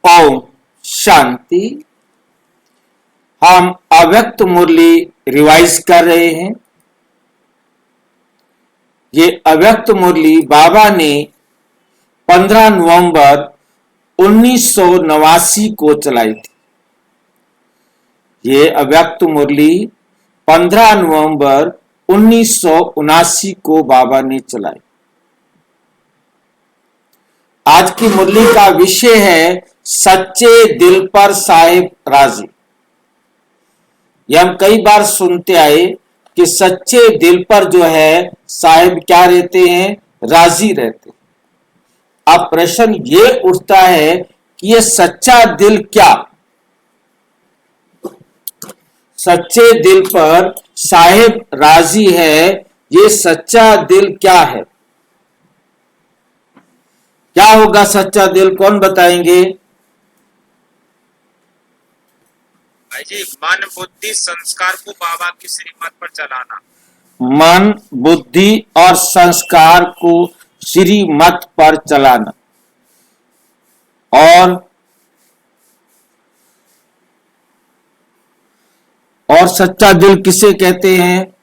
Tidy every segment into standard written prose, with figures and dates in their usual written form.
ओम शांति। हम अव्यक्त मुरली रिवाइज कर रहे हैं। ये अव्यक्त मुरली बाबा ने 15 नवंबर 1989 को चलाई थी। ये अव्यक्त मुरली 15 नवंबर 1979 को बाबा ने चलाई। आज की मुरली का विषय है सच्चे दिल पर साहिब राजी। यह हम कई बार सुनते आए कि सच्चे दिल पर जो है साहिब क्या रहते हैं, राजी रहते हैं। अब प्रश्न ये उठता है कि ये सच्चा दिल क्या, सच्चे दिल पर साहिब राजी है, ये सच्चा दिल क्या है? क्या होगा सच्चा दिल, कौन बताएंगे? भाई जी, मन बुद्धि संस्कार को बाबा की श्रीमत पर चलाना। मन बुद्धि और संस्कार को श्रीमत पर चलाना। और सच्चा दिल किसे कहते हैं?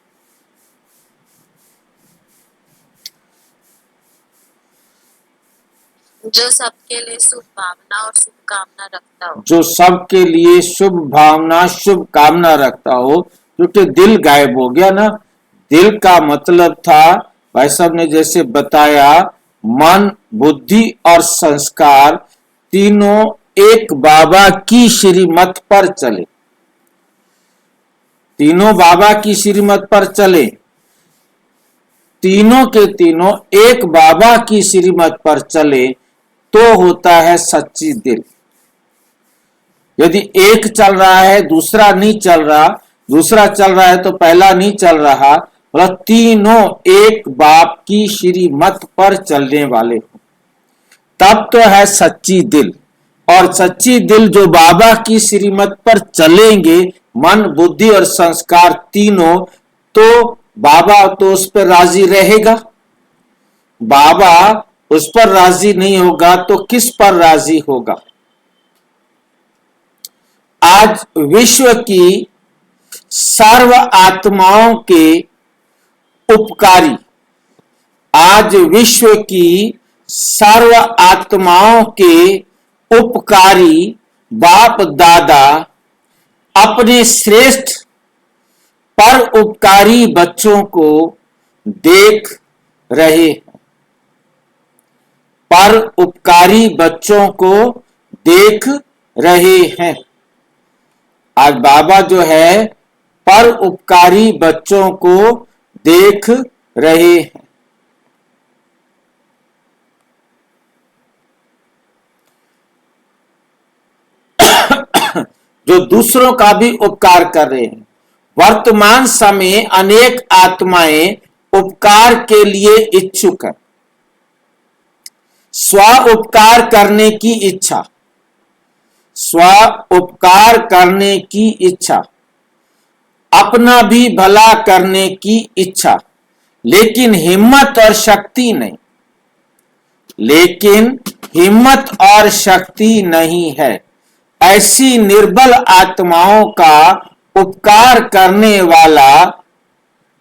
जो सबके लिए शुभ भावना और शुभकामना रखता हो। जो सबके लिए शुभ भावना शुभ कामना रखता हो। क्योंकि दिल गायब हो गया ना। दिल का मतलब था, भाई साहब ने जैसे बताया, मन बुद्धि और संस्कार तीनों एक बाबा की श्रीमत पर चले। तीनों बाबा की श्रीमत पर चले, तीनों के तीनों एक बाबा की श्रीमत पर चले तो होता है सच्ची दिल। यदि एक चल रहा है दूसरा नहीं चल रहा, दूसरा चल रहा है तो पहला नहीं चल रहा, मतलब तीनों एक बाप की श्रीमत पर चलने वाले हो, तब तो है सच्ची दिल। और सच्ची दिल जो बाबा की श्रीमत पर चलेंगे, मन बुद्धि और संस्कार तीनों, तो बाबा तो उस पर राजी रहेगा। बाबा उस पर राजी नहीं होगा तो किस पर राजी होगा? आज विश्व की सर्व आत्माओं के उपकारी, आज विश्व की सर्व आत्माओं के उपकारी बाप दादा अपने श्रेष्ठ पर उपकारी बच्चों को देख रहे हैं। पर उपकारी बच्चों को देख रहे हैं। आज बाबा जो है पर उपकारी बच्चों को देख रहे हैं। जो दूसरों का भी उपकार कर रहे हैं। वर्तमान समय अनेक आत्माएं उपकार के लिए इच्छुक हैं। स्व उपकार करने की इच्छा, स्व उपकार करने की इच्छा, अपना भी भला करने की इच्छा, लेकिन हिम्मत और शक्ति नहीं, लेकिन हिम्मत और शक्ति नहीं है। ऐसी निर्बल आत्माओं का उपकार करने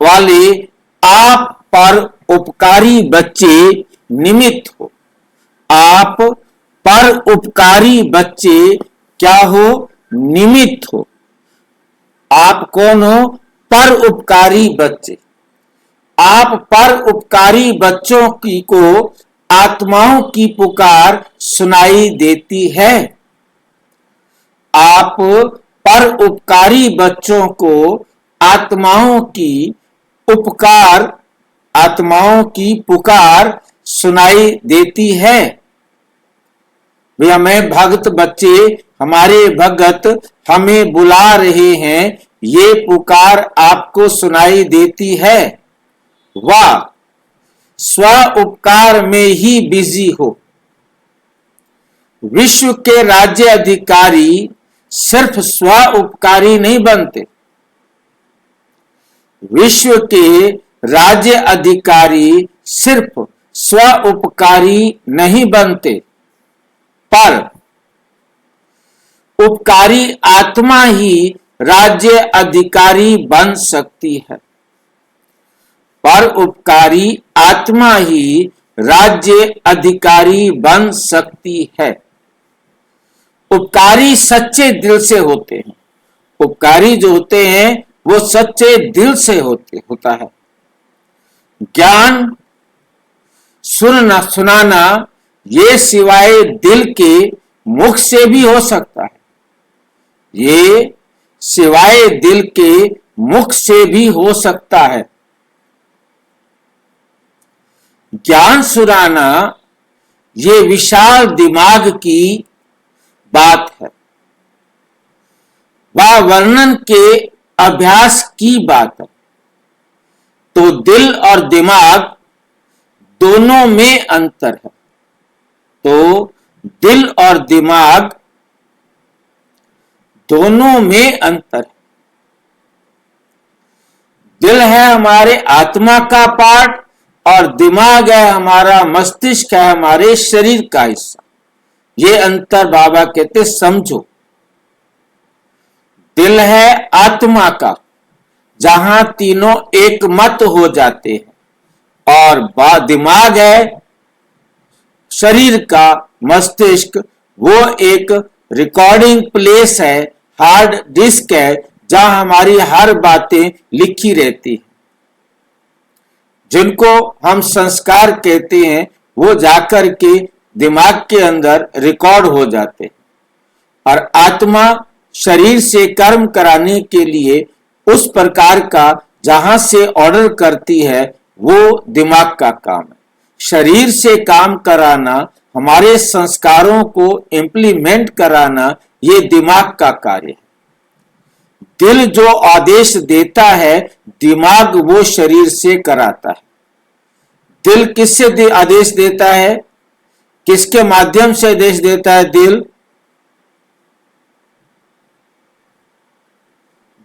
वाले आप पर उपकारी बच्चे निमित्त हो। आप पर उपकारी बच्चे क्या हो? निमित्त हो। आप कौन हो? पर उपकारी बच्चे। आप पर उपकारी बच्चों की को आत्माओं की पुकार सुनाई देती है। आप पर उपकारी बच्चों को आत्माओं की पुकार सुनाई देती है। भैया मैं भक्त बच्चे, हमारे भगत हमें बुला रहे हैं, ये पुकार आपको सुनाई देती है। वाह, स्व उपकार में ही बिजी हो। विश्व के राज्य अधिकारी सिर्फ स्व उपकारी नहीं बनते। विश्व के राज्य अधिकारी सिर्फ स्व उपकारी नहीं बनते, पर उपकारी आत्मा ही राज्य अधिकारी बन सकती है। पर उपकारी आत्मा ही राज्य अधिकारी बन सकती है। उपकारी सच्चे दिल से होते हैं। उपकारी जो होते हैं वो सच्चे दिल से होता है। ज्ञान सुनाना ये सिवाय दिल के मुख से भी हो सकता है। ये सिवाय दिल के मुख से भी हो सकता है। ज्ञान सुनाना ये विशाल दिमाग की बात है। वह वर्णन के अभ्यास की बात है। तो दिल और दिमाग दोनों में अंतर है। तो दिल और दिमाग दोनों में अंतर है। दिल है हमारे आत्मा का पार्ट और दिमाग है हमारा मस्तिष्क, है हमारे शरीर का हिस्सा। ये अंतर बाबा कहते समझो। दिल है आत्मा का, जहां तीनों एक मत हो जाते हैं, और दिमाग है शरीर का, मस्तिष्क, वो एक रिकॉर्डिंग प्लेस है, हार्ड डिस्क है, जहां हमारी हर बातें लिखी रहती है। जिनको हम संस्कार कहते हैं वो जाकर के दिमाग के अंदर रिकॉर्ड हो जाते हैं। और आत्मा शरीर से कर्म कराने के लिए उस प्रकार का जहां से ऑर्डर करती है वो दिमाग का काम है। शरीर से काम कराना, हमारे संस्कारों को इंप्लीमेंट कराना, ये दिमाग का कार्य है। दिल जो आदेश देता है, दिमाग वो शरीर से कराता है। दिल किससे आदेश देता है? किसके माध्यम से आदेश देता है दिल?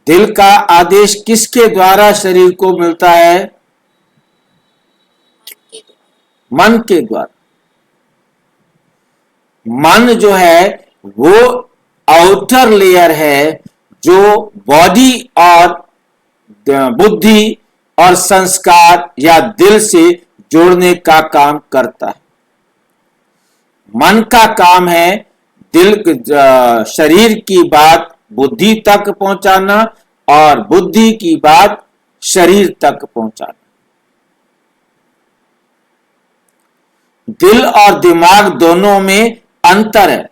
दिल का आदेश किसके द्वारा शरीर को मिलता है? मन के द्वारा। मन जो है वो आउटर लेयर है जो बॉडी और बुद्धि और संस्कार या दिल से जोड़ने का काम करता है। मन का काम है दिल शरीर की बात बुद्धि तक पहुंचाना और बुद्धि की बात शरीर तक पहुंचाना। दिल और दिमाग दोनों में अंतर है।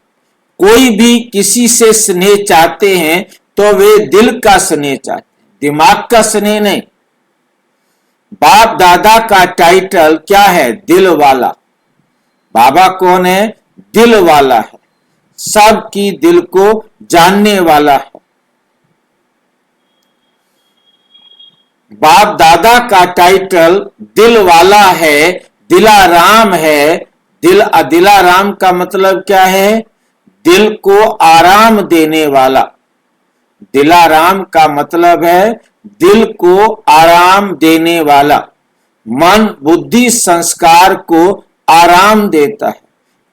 कोई भी किसी से स्नेह चाहते हैं तो वे दिल का स्नेह चाहते हैं, दिमाग का स्नेह नहीं। बाप दादा का टाइटल क्या है? दिल वाला। बाबा कौन है? दिल वाला है, सबकी दिल को जानने वाला है। बाप दादा का टाइटल दिल वाला है, दिलाराम है। दिलाराम का मतलब क्या है? दिल को आराम देने वाला। दिलाराम का मतलब है दिल को आराम देने वाला। मन बुद्धि संस्कार को आराम देता है।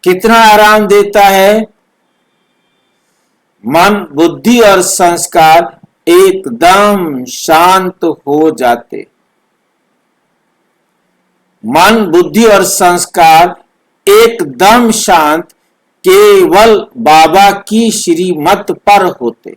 कितना आराम देता है? मन बुद्धि और संस्कार एकदम शांत हो जाते। मन बुद्धि और संस्कार एकदम शांत केवल बाबा की श्रीमत पर होते।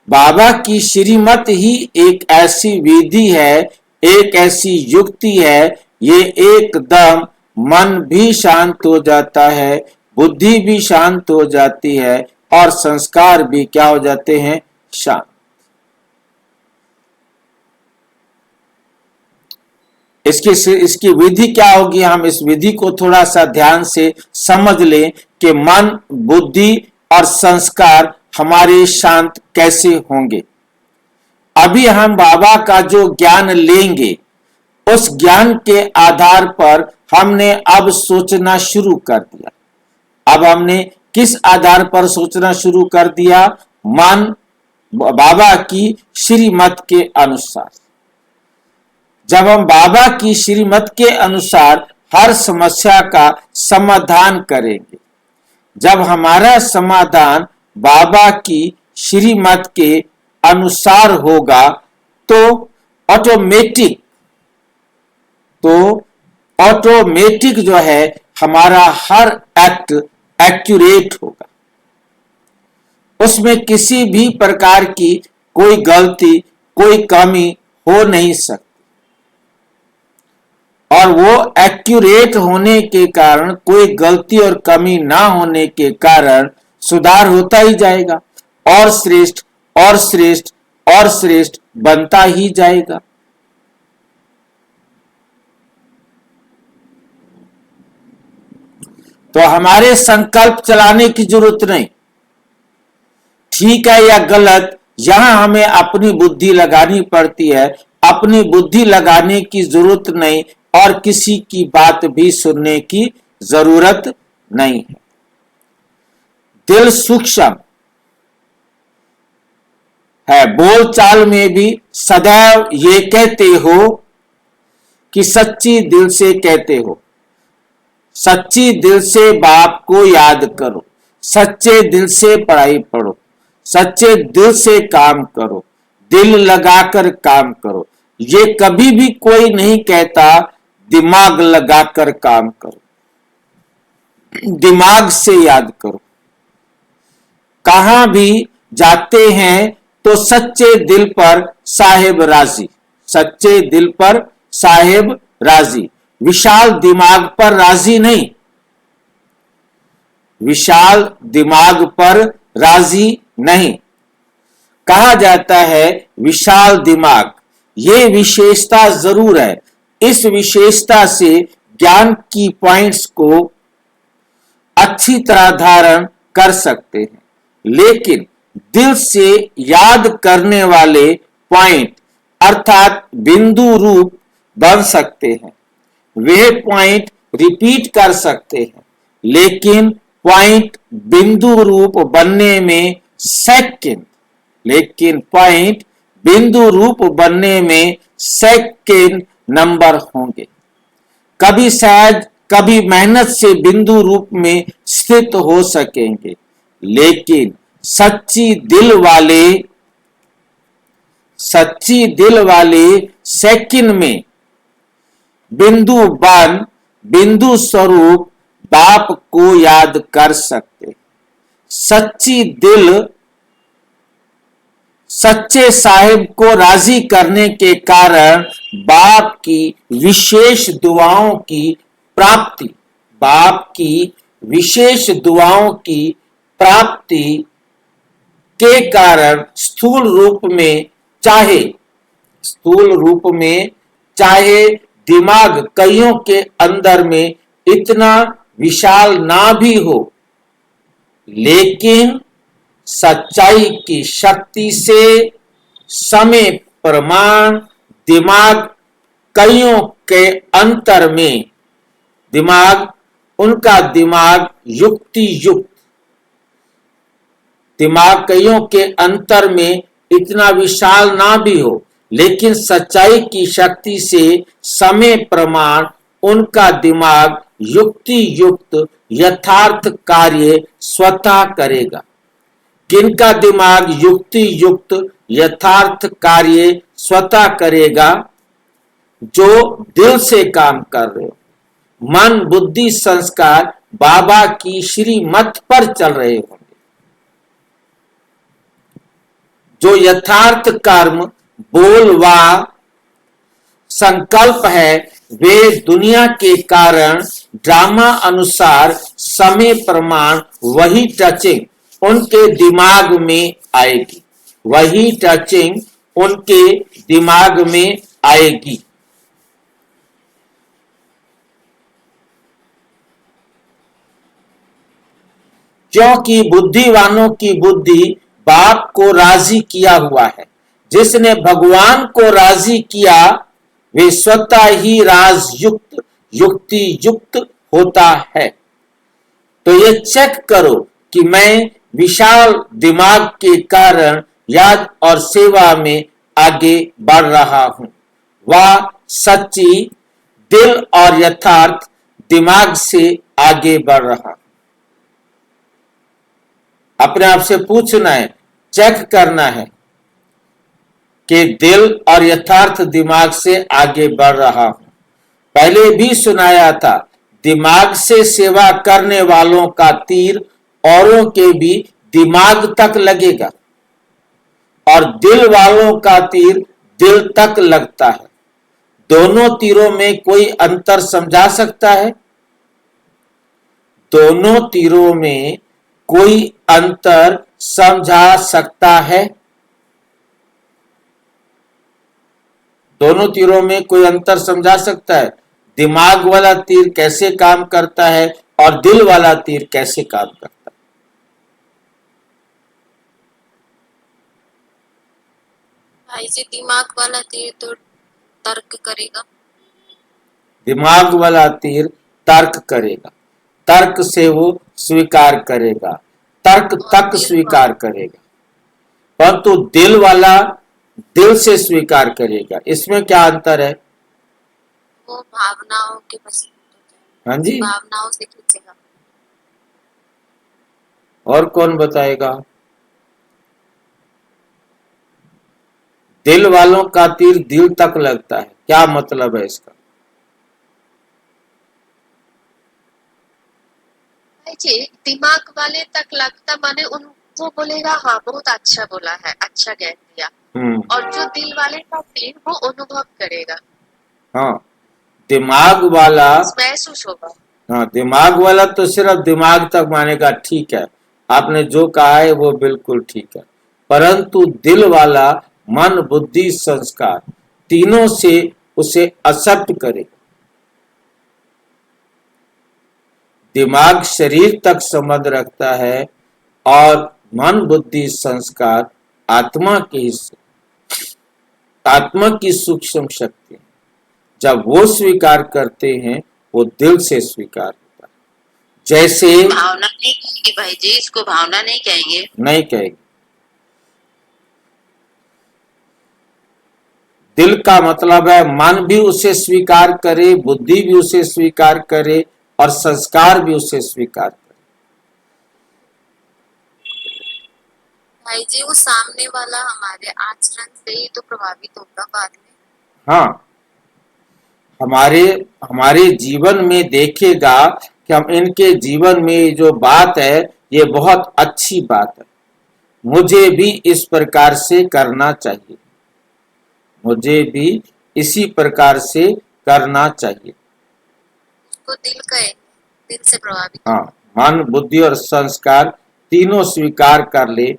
बाबा की श्रीमत ही एक ऐसी विधि है, एक ऐसी युक्ति है, ये एकदम मन भी शांत हो जाता है, बुद्धि भी शांत हो जाती है और संस्कार भी क्या हो जाते हैं? शांत। इसकी विधि क्या होगी? हम इस विधि को थोड़ा सा ध्यान से समझ लें कि मन बुद्धि और संस्कार हमारे शांत कैसे होंगे। अभी हम बाबा का जो ज्ञान लेंगे उस ज्ञान के आधार पर हमने अब सोचना शुरू कर दिया। अब हमने किस आधार पर सोचना शुरू कर दिया? मन बाबा की श्रीमत के अनुसार। जब हम बाबा की श्रीमत के अनुसार हर समस्या का समाधान करेंगे, जब हमारा समाधान बाबा की श्रीमत के अनुसार होगा तो ऑटोमेटिक जो है हमारा हर एक्ट एक्यूरेट होगा, उसमें किसी भी प्रकार की कोई गलती कोई कमी हो नहीं सकती, और वो एक्यूरेट होने के कारण कोई गलती और कमी ना होने के कारण सुधार होता ही जाएगा और श्रेष्ठ और श्रेष्ठ और श्रेष्ठ बनता ही जाएगा। तो हमारे संकल्प चलाने की जरूरत नहीं, ठीक है या गलत यहां हमें अपनी बुद्धि लगानी पड़ती है, अपनी बुद्धि लगाने की जरूरत नहीं और किसी की बात भी सुनने की जरूरत नहीं है। दिल सूक्ष्म है, बोलचाल में भी सदैव ये कहते हो कि सच्ची दिल से कहते हो, सच्ची दिल से बाप को याद करो, सच्चे दिल से पढ़ाई पढ़ो, सच्चे दिल से काम करो, दिल लगाकर काम करो। ये कभी भी कोई नहीं कहता दिमाग लगाकर काम करो, दिमाग से याद करो। कहां भी जाते हैं तो सच्चे दिल पर साहेब राजी, सच्चे दिल पर साहेब राजी, विशाल दिमाग पर राजी नहीं, विशाल दिमाग पर राजी नहीं। कहा जाता है विशाल दिमाग, ये विशेषता जरूर है, इस विशेषता से ज्ञान की पॉइंट्स को अच्छी तरह धारण कर सकते हैं, लेकिन दिल से याद करने वाले पॉइंट अर्थात बिंदु रूप बन सकते हैं, वे पॉइंट रिपीट कर सकते हैं, लेकिन पॉइंट बिंदु रूप बनने में सेकंड, लेकिन पॉइंट बिंदु रूप बनने में सेकंड नंबर होंगे। कभी शायद कभी मेहनत से बिंदु रूप में स्थित हो सकेंगे, लेकिन सच्ची दिल वाले सेकंड में बिंदु स्वरूप बाप को याद कर सकते। सच्ची दिल सच्चे साहिब को राजी करने के कारण बाप की विशेष दुआओं की प्राप्ति, बाप की विशेष दुआओं की प्राप्ति के कारण स्थूल रूप में चाहे दिमाग कईयों के अंदर में इतना विशाल ना भी हो, लेकिन सच्चाई की शक्ति से समय प्रमाण दिमाग कईयों के अंतर में उनका दिमाग युक्ति युक्त, दिमाग कईयों के अंतर में इतना विशाल ना भी हो, लेकिन सच्चाई की शक्ति से समय प्रमाण उनका दिमाग युक्ति युक्त यथार्थ कार्य स्वतः करेगा। किनका दिमाग युक्ति युक्त यथार्थ कार्य स्वतः करेगा? जो दिल से काम कर रहे हो, मन बुद्धि संस्कार बाबा की श्रीमत पर चल रहे होंगे। जो यथार्थ कर्म बोल व संकल्प है, वे दुनिया के कारण ड्रामा अनुसार समय प्रमाण वही टचिंग उनके दिमाग में आएगी, वही टचिंग उनके दिमाग में आएगी। क्योंकि बुद्धिवानों की बुद्धि बाप को राजी किया हुआ है। जिसने भगवान को राजी किया वे स्वतः ही राजयुक्त युक्ति युक्त होता है। तो ये चेक करो कि मैं विशाल दिमाग के कारण याद और सेवा में आगे बढ़ रहा हूं, वह सच्ची दिल और यथार्थ दिमाग से आगे बढ़ रहा। अपने आप से पूछना है, चेक करना है कि दिल और यथार्थ दिमाग से आगे बढ़ रहा हूं। पहले भी सुनाया था, दिमाग से सेवा करने वालों का तीर औरों के भी दिमाग तक लगेगा और दिल वालों का तीर दिल तक लगता है। दोनों तीरों में कोई अंतर समझा सकता है? दोनों तीरों में कोई अंतर समझा सकता है? दोनों तीरों में कोई अंतर समझा सकता है? दिमाग वाला तीर कैसे काम करता है और दिल वाला तीर कैसे काम करता है? भाई जी दिमाग वाला तीर तो तर्क करेगा। दिमाग वाला तीर तर्क करेगा, तर्क से वो स्वीकार करेगा, तर्क तक स्वीकार करेगा, परंतु दिल वाला दिल से स्वीकार करेगा। इसमें क्या अंतर है? वो भावनाओं के बस हाँ जी, भावनाओं से खींचेगा। और कौन बताएगा? दिल वालों का तीर दिल तक लगता है, क्या मतलब है इसका? जी दिमाग वाले तक लगता माने उन वो बोलेगा हाँ बहुत अच्छा बोला है, अच्छा ज्ञान दिया। और जो दिल वाले का तीर वो अनुभव करेगा, हाँ, दिमाग वाला महसूस होगा। हाँ, दिमाग वाला तो सिर्फ दिमाग तक मानेगा, ठीक है, आपने जो कहा है वो बिल्कुल ठीक है, परंतु दिल वाला मन बुद्धि संस्कार तीनों से उसे एक्सेप्ट करेगा। दिमाग शरीर तक संबंध रखता है और मन बुद्धि संस्कार आत्मा के हिस्से, आत्मा की सूक्ष्म शक्ति। जब वो स्वीकार करते हैं वो दिल से स्वीकार होता है। जैसे भावना नहीं कहेंगे भाई जी, इसको भावना नहीं कहेंगे। नहीं कहेंगे। दिल का मतलब है मन भी उसे स्वीकार करे, बुद्धि भी उसे स्वीकार करे और संस्कार भी उसे स्वीकार करे। भाई जी वो सामने वाला हमारे आचरण से ही तो प्रभावित होगा बाद में। हाँ, हमारे जीवन में देखेगा कि हम इनके जीवन में जो बात है ये बहुत अच्छी बात है, मुझे भी इस प्रकार से करना चाहिए, मुझे भी इसी प्रकार से करना चाहिए। उसको दिल कहेंगे, दिल से प्रभावित। हाँ, मन बुद्धि और संस्कार तीनों स्वीकार कर ले,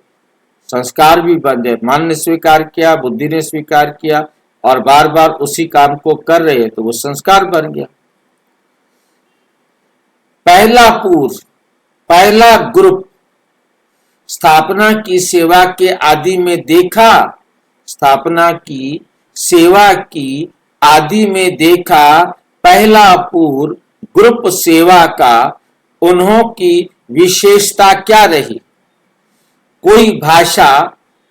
संस्कार भी बन जाए। मन ने स्वीकार किया, बुद्धि ने स्वीकार किया और बार बार उसी काम को कर रहे हैं तो वो संस्कार बन गया। पहला पूर्व, पहला ग्रुप स्थापना की सेवा के आदि में देखा, स्थापना की सेवा की आदि में देखा पहला पूर्व ग्रुप सेवा का, उन्हों की विशेषता क्या रही? कोई भाषा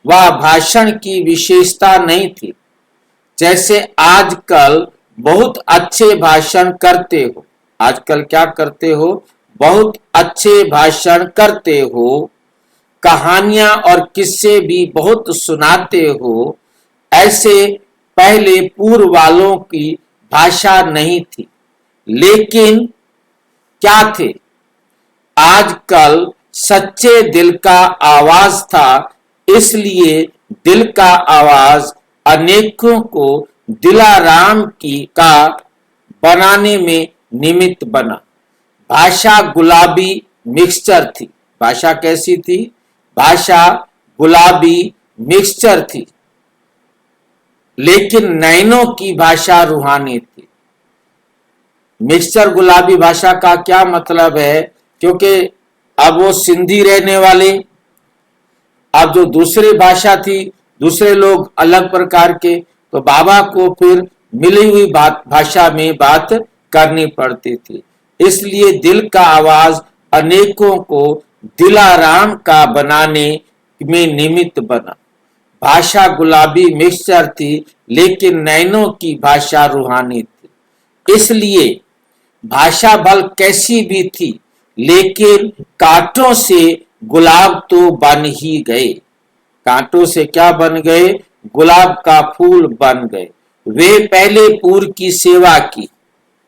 व भाषण की विशेषता नहीं थी। जैसे आजकल बहुत अच्छे भाषण करते हो, आजकल क्या करते हो? बहुत अच्छे भाषण करते हो, कहानियां और किस्से भी बहुत सुनाते हो। ऐसे पहले पूर्व वालों की भाषा नहीं थी, लेकिन क्या थे? आजकल सच्चे दिल का आवाज था, इसलिए दिल का आवाज अनेकों को दिलाराम की का बनाने में निमित्त बना। भाषा गुलाबी मिक्सचर थी। भाषा कैसी थी? भाषा गुलाबी मिक्सचर थी, लेकिन नैनों की भाषा रूहानी थी। मिक्सचर गुलाबी भाषा का क्या मतलब है? क्योंकि अब वो सिंधी रहने वाले, अब जो दूसरी भाषा थी, दूसरे लोग अलग प्रकार के, तो बाबा को फिर मिली हुई भाषा में बात करनी पड़ती थी। इसलिए दिल का आवाज अनेकों को दिलाराम का बनाने में निमित्त बना। भाषा गुलाबी मिक्सचर थी, लेकिन नैनों की भाषा रूहानी थी। इसलिए भाषा भल कैसी भी थी, लेकिन कांटों से गुलाब तो बन ही गए। कांटों से क्या बन गए? गुलाब का फूल बन गए। वे पहले पूर्व की सेवा की।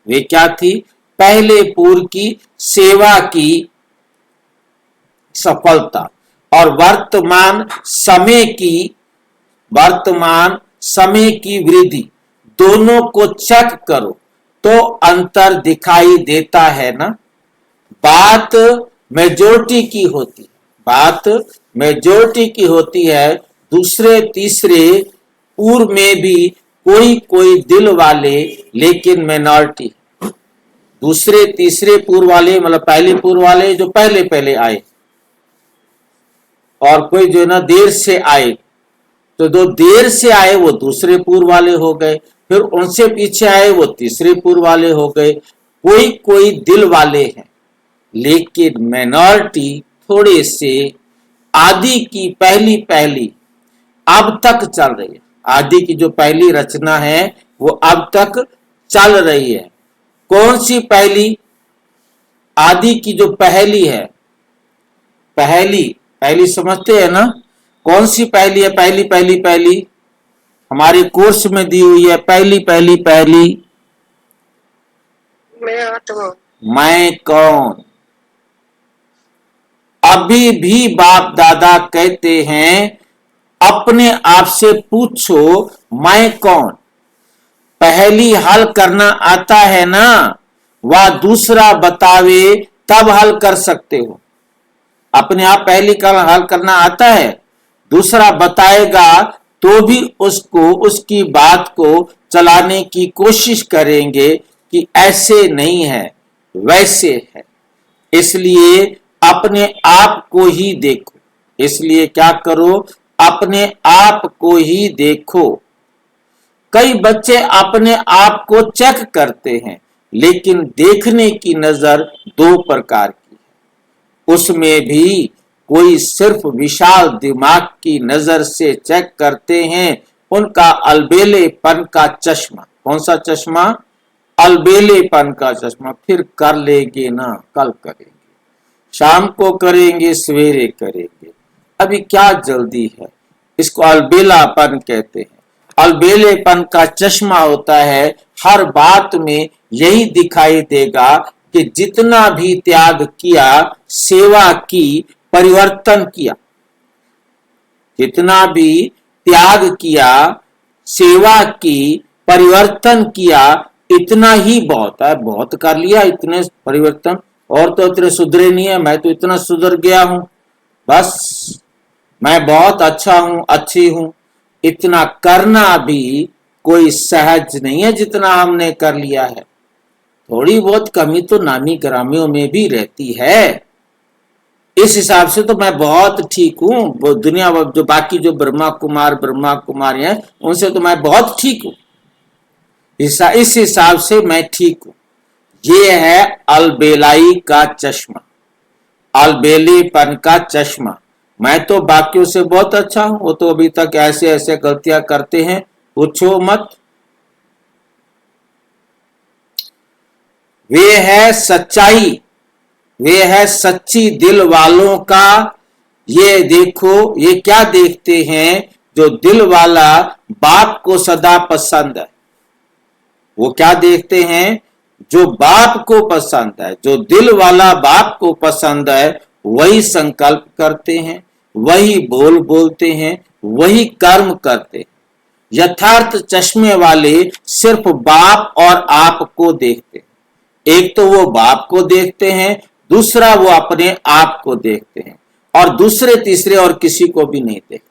वे क्या थी? पहले पूर्व की सेवा की सफलता और वर्तमान समय की वृद्धि, दोनों को चेक करो तो अंतर दिखाई देता है ना। बात मेजोरिटी की होती है। दूसरे तीसरे पूर्व में भी कोई दिल वाले, लेकिन माइनॉरिटी। दूसरे तीसरे पूर्व वाले मतलब पहले पूर्व वाले जो पहले आए, और कोई जो ना देर से आए, तो जो देर से आए वो दूसरे पूर्व वाले हो गए, फिर उनसे पीछे आए वो तीसरे पूर्व वाले हो गए। कोई दिल वाले हैं, लेकिन माइनॉरिटी थोड़े से आदि की पहली अब तक चल रही है। आदि की जो पहली रचना है वो अब तक चल रही है। कौन सी पहली? आदि की जो पहली है, पहली समझते हैं ना? कौन सी पहली है? पहली हमारे कोर्स में दी हुई है। पहली मैं आत्मा। मैं कौन? अभी भी बाप दादा कहते हैं अपने आप से पूछो मैं कौन। पहली हल करना आता है ना, वह दूसरा बतावे तब हल कर सकते हो। अपने आप पहली हल करना आता है, दूसरा बताएगा तो भी उसकी बात को चलाने की कोशिश करेंगे कि ऐसे नहीं है, वैसे है। इसलिए अपने आप को ही देखो। इसलिए क्या करो? अपने आप को ही देखो। कई बच्चे अपने आप को चेक करते हैं, लेकिन देखने की नजर दो प्रकार की है। उसमें भी कोई सिर्फ विशाल दिमाग की नजर से चेक करते हैं, उनका अलबेलेपन का चश्मा। कौन सा चश्मा? अलबेलेपन का चश्मा। फिर कर लेंगे ना, कल करेंगे, शाम को करेंगे, सवेरे करेंगे, अभी क्या जल्दी है। इसको अलबेलापन कहते हैं। अलबेलेपन का चश्मा होता है, हर बात में यही दिखाई देगा कि जितना भी त्याग किया, सेवा की, परिवर्तन किया, जितना भी त्याग किया, सेवा की, परिवर्तन किया, इतना ही बहुत है। बहुत कर लिया, इतने परिवर्तन, और तो इतने सुधरे नहीं है, मैं तो इतना सुधर गया हूं, बस मैं बहुत अच्छा हूं, अच्छी हूं। इतना करना भी कोई सहज नहीं है जितना हमने कर लिया है। थोड़ी बहुत कमी तो नामी ग्रामियों में भी रहती है। इस हिसाब से तो मैं बहुत ठीक हूं। दुनिया जो बाकी जो ब्रह्मा कुमारी हैं, उनसे तो मैं बहुत ठीक हूं। इस हिसाब से मैं ठीक हूं। ये है अलबेलाई का चश्मा, अलबेलेपन का चश्मा। मैं तो बाकियों से बहुत अच्छा हूं, वो तो अभी तक ऐसे ऐसे गलतियां करते हैं, पूछो मत। वे है सच्चाई, वे है सच्ची दिल वालों का। ये देखो, ये क्या देखते हैं? जो दिल वाला बाप को सदा पसंद है, वो क्या देखते हैं? जो बाप को पसंद है, जो दिल वाला बाप को पसंद है, वही संकल्प करते हैं, वही बोलते हैं, वही कर्म करते हैं। यथार्थ चश्मे वाले सिर्फ बाप और आप को देखते हैं। एक तो वो बाप को देखते हैं, दूसरा वो अपने आप को देखते हैं, और दूसरे तीसरे और किसी को भी नहीं देखते,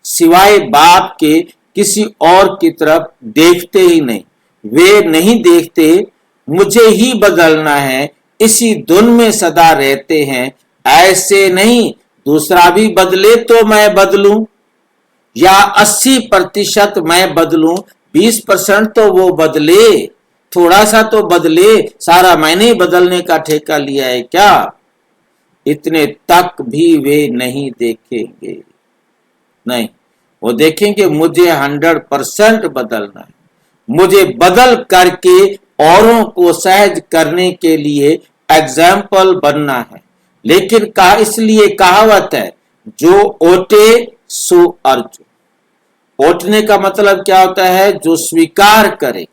सिवाय बाप के किसी और की तरफ देखते ही नहीं। वे नहीं देखते मुझे ही बदलना है, इसी धुन में सदा रहते हैं। ऐसे नहीं, दूसरा भी बदले तो मैं बदलूं, या 80% मैं बदलूं, 20% तो वो बदले, थोड़ा सा तो बदले, सारा मैंने ही बदलने का ठेका लिया है क्या? इतने तक भी वे नहीं देखेंगे। नहीं, वो देखेंगे मुझे 100% बदलना है, मुझे बदल करके औरों को सहज करने के लिए एग्जाम्पल बनना है। लेकिन इसलिए कहावत है, जो ओटे सो अर्जुन। ओटने का मतलब क्या होता है? जो स्वीकार करे,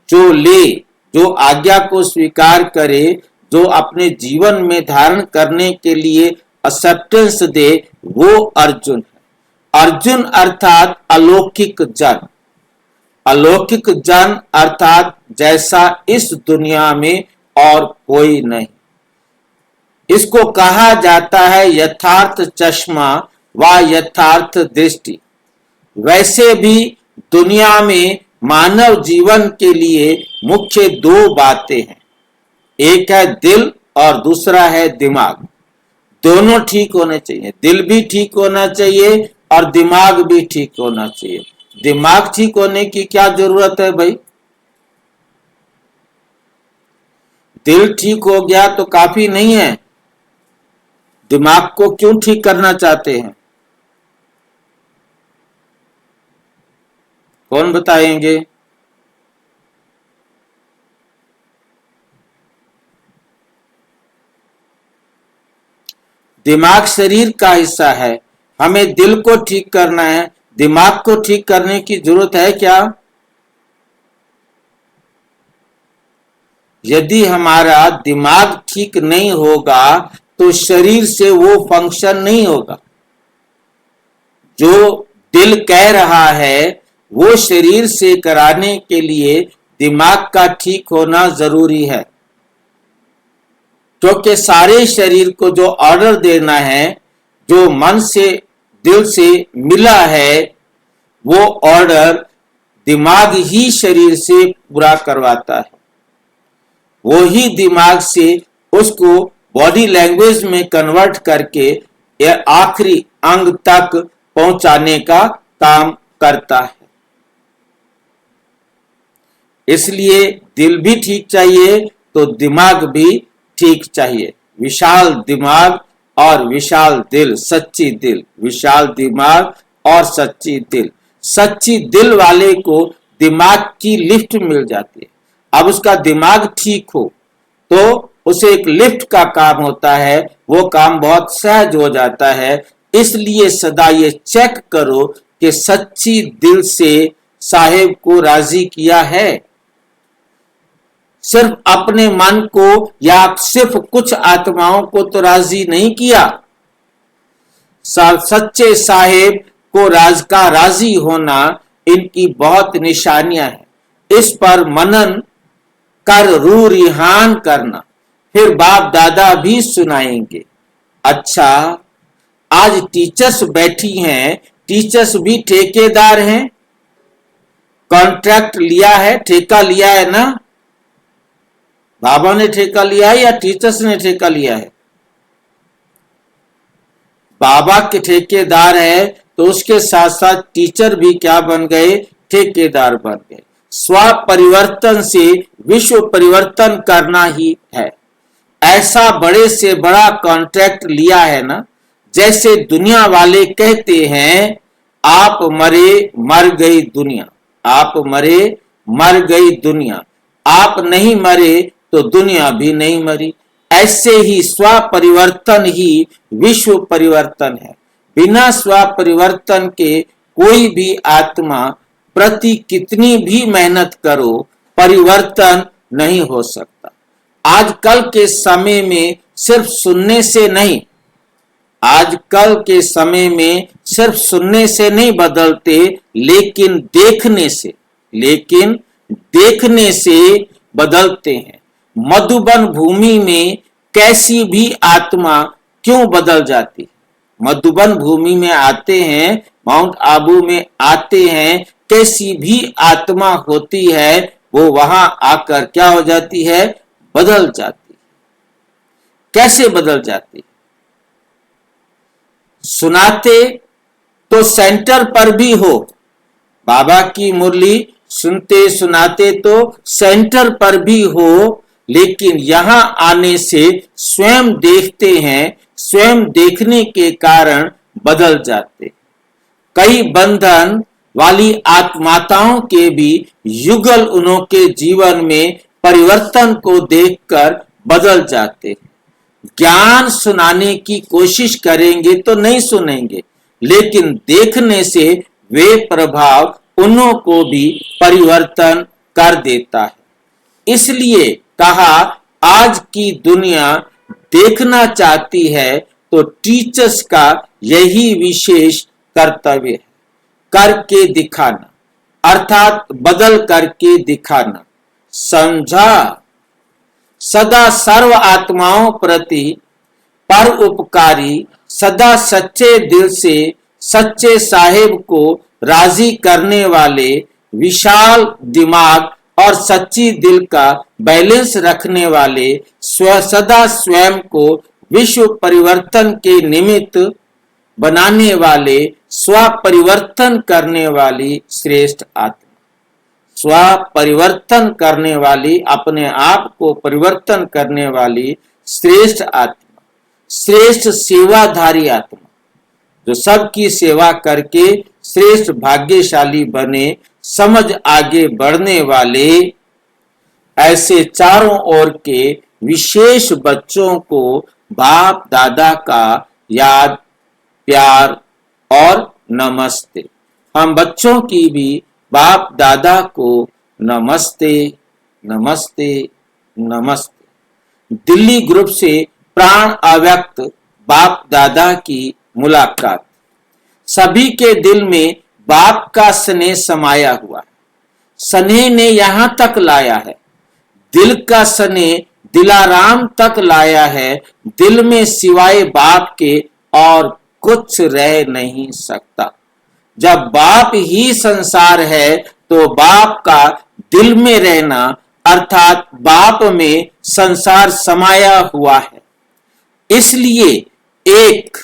जो ले, जो आज्ञा को स्वीकार करे, जो अपने जीवन में धारण करने के लिए एक्सेप्टेंस दे, वो अर्जुन है। अर्जुन अर्थात अलौकिक जन। अलौकिक जन अर्थात जैसा इस दुनिया में और कोई नहीं। इसको कहा जाता है यथार्थ चश्मा व यथार्थ दृष्टि। वैसे भी दुनिया में मानव जीवन के लिए मुख्य दो बातें हैं, एक है दिल और दूसरा है दिमाग। दोनों ठीक होने चाहिए, दिल भी ठीक होना चाहिए और दिमाग भी ठीक होना चाहिए। दिमाग ठीक होने की क्या जरूरत है भाई? दिल ठीक हो गया तो काफी नहीं है, दिमाग को क्यों ठीक करना चाहते हैं? कौन बताएंगे? दिमाग शरीर का हिस्सा है, हमें दिल को ठीक करना है, दिमाग को ठीक करने की जरूरत है क्या? यदि हमारा दिमाग ठीक नहीं होगा तो शरीर से वो फंक्शन नहीं होगा। जो दिल कह रहा है वो शरीर से कराने के लिए दिमाग का ठीक होना जरूरी है, क्योंकि सारे शरीर को जो ऑर्डर देना है, जो मन से दिल से मिला है, वो ऑर्डर दिमाग ही शरीर से पूरा करवाता है। वो ही दिमाग से उसको बॉडी लैंग्वेज में कन्वर्ट करके यह आखिरी अंग तक पहुंचाने का काम करता है। इसलिए दिल भी ठीक चाहिए तो दिमाग भी ठीक चाहिए। विशाल दिमाग और विशाल दिल, सच्ची दिल, विशाल दिमाग और सच्ची दिल। सच्ची दिल वाले को दिमाग की लिफ्ट मिल जाती है। अब उसका दिमाग ठीक हो तो उसे एक लिफ्ट का काम होता है, वो काम बहुत सहज हो जाता है। इसलिए सदा ये चेक करो कि सच्ची दिल से साहेब को राजी किया है। सिर्फ अपने मन को या सिर्फ कुछ आत्माओं को तो राजी नहीं किया। सच्चे साहेब को राजी होना इनकी बहुत निशानियां हैं। इस पर मनन कर रूह रिहान करना, फिर बाप दादा भी सुनाएंगे। अच्छा, आज टीचर्स बैठी हैं, टीचर्स भी ठेकेदार हैं, कॉन्ट्रैक्ट लिया है, ठेका लिया है ना? बाबा ने ठेका लिया है या टीचर्स ने ठेका लिया है? बाबा के ठेकेदार है तो उसके साथ साथ टीचर भी क्या बन गए? ठेकेदार बन गए। स्व परिवर्तन से विश्व परिवर्तन करना ही है। ऐसा बड़े से बड़ा कॉन्ट्रैक्ट लिया है ना, जैसे दुनिया वाले कहते हैं, आप मरे मर गई दुनिया, आप मरे मर गई दुनिया, आप नहीं मरे तो दुनिया भी नहीं मरी। ऐसे ही स्व परिवर्तन ही विश्व परिवर्तन है। बिना स्व परिवर्तन के कोई भी आत्मा प्रति कितनी भी मेहनत करो, परिवर्तन नहीं हो सकता। आजकल के समय में सिर्फ सुनने से नहीं, आजकल के समय में सिर्फ सुनने से नहीं बदलते, लेकिन देखने से बदलते हैं। मधुबन भूमि में कैसी भी आत्मा क्यों बदल जाती है? मधुबन भूमि में आते हैं, माउंट आबू में आते हैं, कैसी भी आत्मा होती है वो वहां आकर क्या हो जाती है? बदल जाती है। कैसे बदल जाती है? सुनाते तो सेंटर पर भी हो, बाबा की मुरली सुनते सुनाते तो सेंटर पर भी हो, लेकिन यहां आने से स्वयं देखते हैं, स्वयं देखने के कारण बदल जाते। कई बंधन वाली आत्माताओं के भी युगल उन्हों के जीवन में परिवर्तन को देखकर बदल जाते हैं। ज्ञान सुनाने की कोशिश करेंगे तो नहीं सुनेंगे, लेकिन देखने से वे प्रभाव उन्हों को भी परिवर्तन कर देता है। इसलिए कहा, आज की दुनिया देखना चाहती है तो टीचर्स का यही विशेष कर्तव्य है, करके दिखाना, अर्थात बदल करके दिखाना। समझा? सदा सर्व आत्माओं प्रति पर उपकारी, सदा सच्चे दिल से सच्चे साहेब को राजी करने वाले, विशाल दिमाग और सच्ची दिल का बैलेंस रखने वाले, सदा स्वयं को विश्व परिवर्तन के निमित्त बनाने वाले, स्व परिवर्तन करने वाली श्रेष्ठ आत्मा। स्व परिवर्तन करने वाली, अपने आप को परिवर्तन करने वाली श्रेष्ठ आत्मा, श्रेष्ठ सेवाधारी आत्मा, जो सबकी सेवा करके श्रेष्ठ भाग्यशाली बने, समझ आगे बढ़ने वाले, ऐसे चारों ओर के विशेष बच्चों को बाप दादा का याद, प्यार और नमस्ते। हम बच्चों की भी बाप दादा को नमस्ते, नमस्ते, नमस्ते। दिल्ली ग्रुप से प्राण अव्यक्त बाप दादा की मुलाकात। सभी के दिल में बाप का स्नेह समाया हुआ है। स्नेह ने यहां तक लाया है, दिल का स्नेह दिलाराम तक लाया है। दिल में सिवाय बाप के और कुछ रह नहीं सकता। जब बाप ही संसार है तो बाप का दिल में रहना, अर्थात बाप में संसार समाया हुआ है। इसलिए एक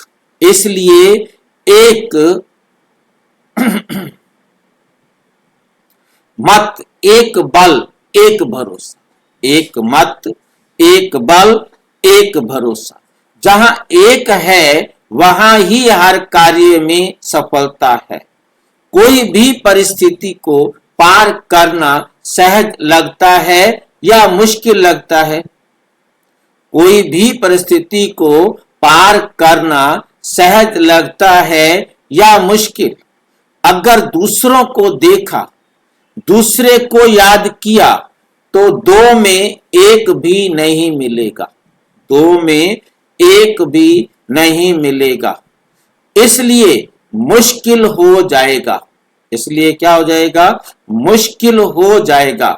मत, एक बल, एक भरोसा। एक मत, एक बल, एक भरोसा। जहां एक है वहां ही हर कार्य में सफलता है। कोई भी परिस्थिति को पार करना सहज लगता है या मुश्किल लगता है? कोई भी परिस्थिति को पार करना सहज लगता है या मुश्किल? अगर दूसरों को देखा, दूसरे को याद किया तो दो में एक भी नहीं मिलेगा। दो में एक भी नहीं मिलेगा। इसलिए मुश्किल हो जाएगा। इसलिए क्या हो जाएगा? मुश्किल हो जाएगा।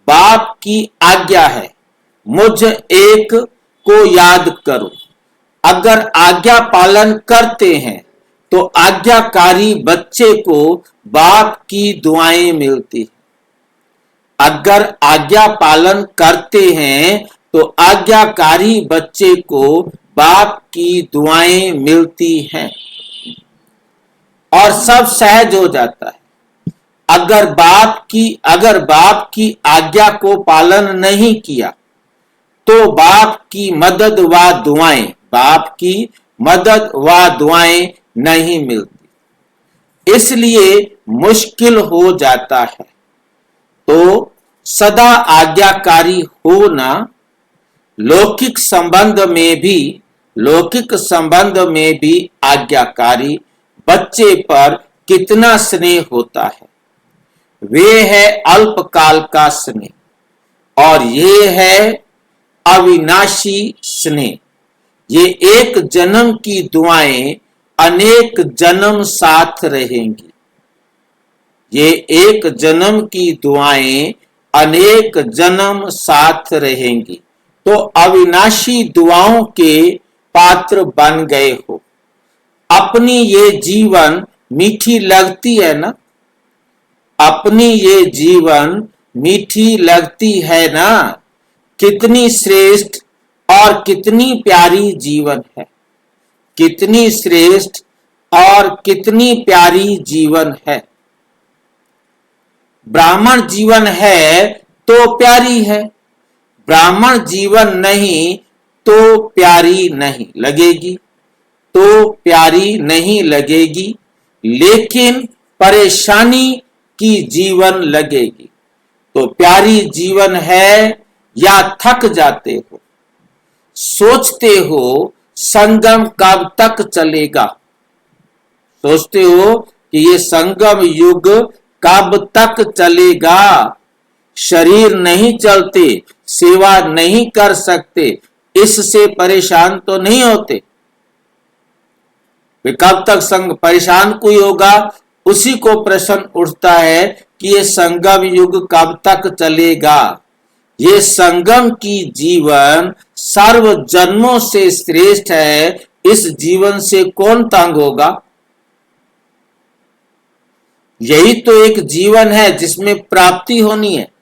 बाप की आज्ञा है, मुझ एक को याद करो। अगर आज्ञा पालन करते हैं तो आज्ञाकारी बच्चे को बाप की दुआएं मिलती है। अगर आज्ञा पालन करते हैं तो आज्ञाकारी बच्चे को बाप की दुआएं मिलती हैं और सब सहज हो जाता है। अगर बाप की आज्ञा को पालन नहीं किया तो बाप की मदद व दुआएं नहीं मिलती। इसलिए मुश्किल हो जाता है। तो सदा आज्ञाकारी होना, लौकिक संबंध में भी आज्ञाकारी बच्चे पर कितना स्नेह होता है। वे है अल्पकाल का स्नेह और ये है अविनाशी स्नेह। ये एक जन्म की दुआएं अनेक जन्म साथ रहेंगी। ये एक जन्म की दुआएं अनेक जन्म साथ रहेंगी। तो अविनाशी दुआओं के पात्र बन गए हो। अपनी ये जीवन मीठी लगती है ना? अपनी ये जीवन मीठी लगती है ना? कितनी श्रेष्ठ और कितनी प्यारी जीवन है। कितनी श्रेष्ठ और कितनी प्यारी जीवन है। ब्राह्मण जीवन है तो प्यारी है, ब्राह्मण जीवन नहीं तो प्यारी नहीं लगेगी, लेकिन परेशानी की जीवन लगेगी। तो प्यारी जीवन है या थक जाते हो? सोचते हो संगम कब तक चलेगा? सोचते हो कि ये संगम युग कब तक चलेगा? शरीर नहीं चलते, सेवा नहीं कर सकते, इससे परेशान तो नहीं होते? वे कब तक संग परेशान कोई होगा, उसी को प्रश्न उठता है कि ये संगम युग कब तक चलेगा? ये संगम की जीवन सर्व जन्मों से श्रेष्ठ है, इस जीवन से कौन तंग होगा? यही तो एक जीवन है जिसमें प्राप्ति होनी है।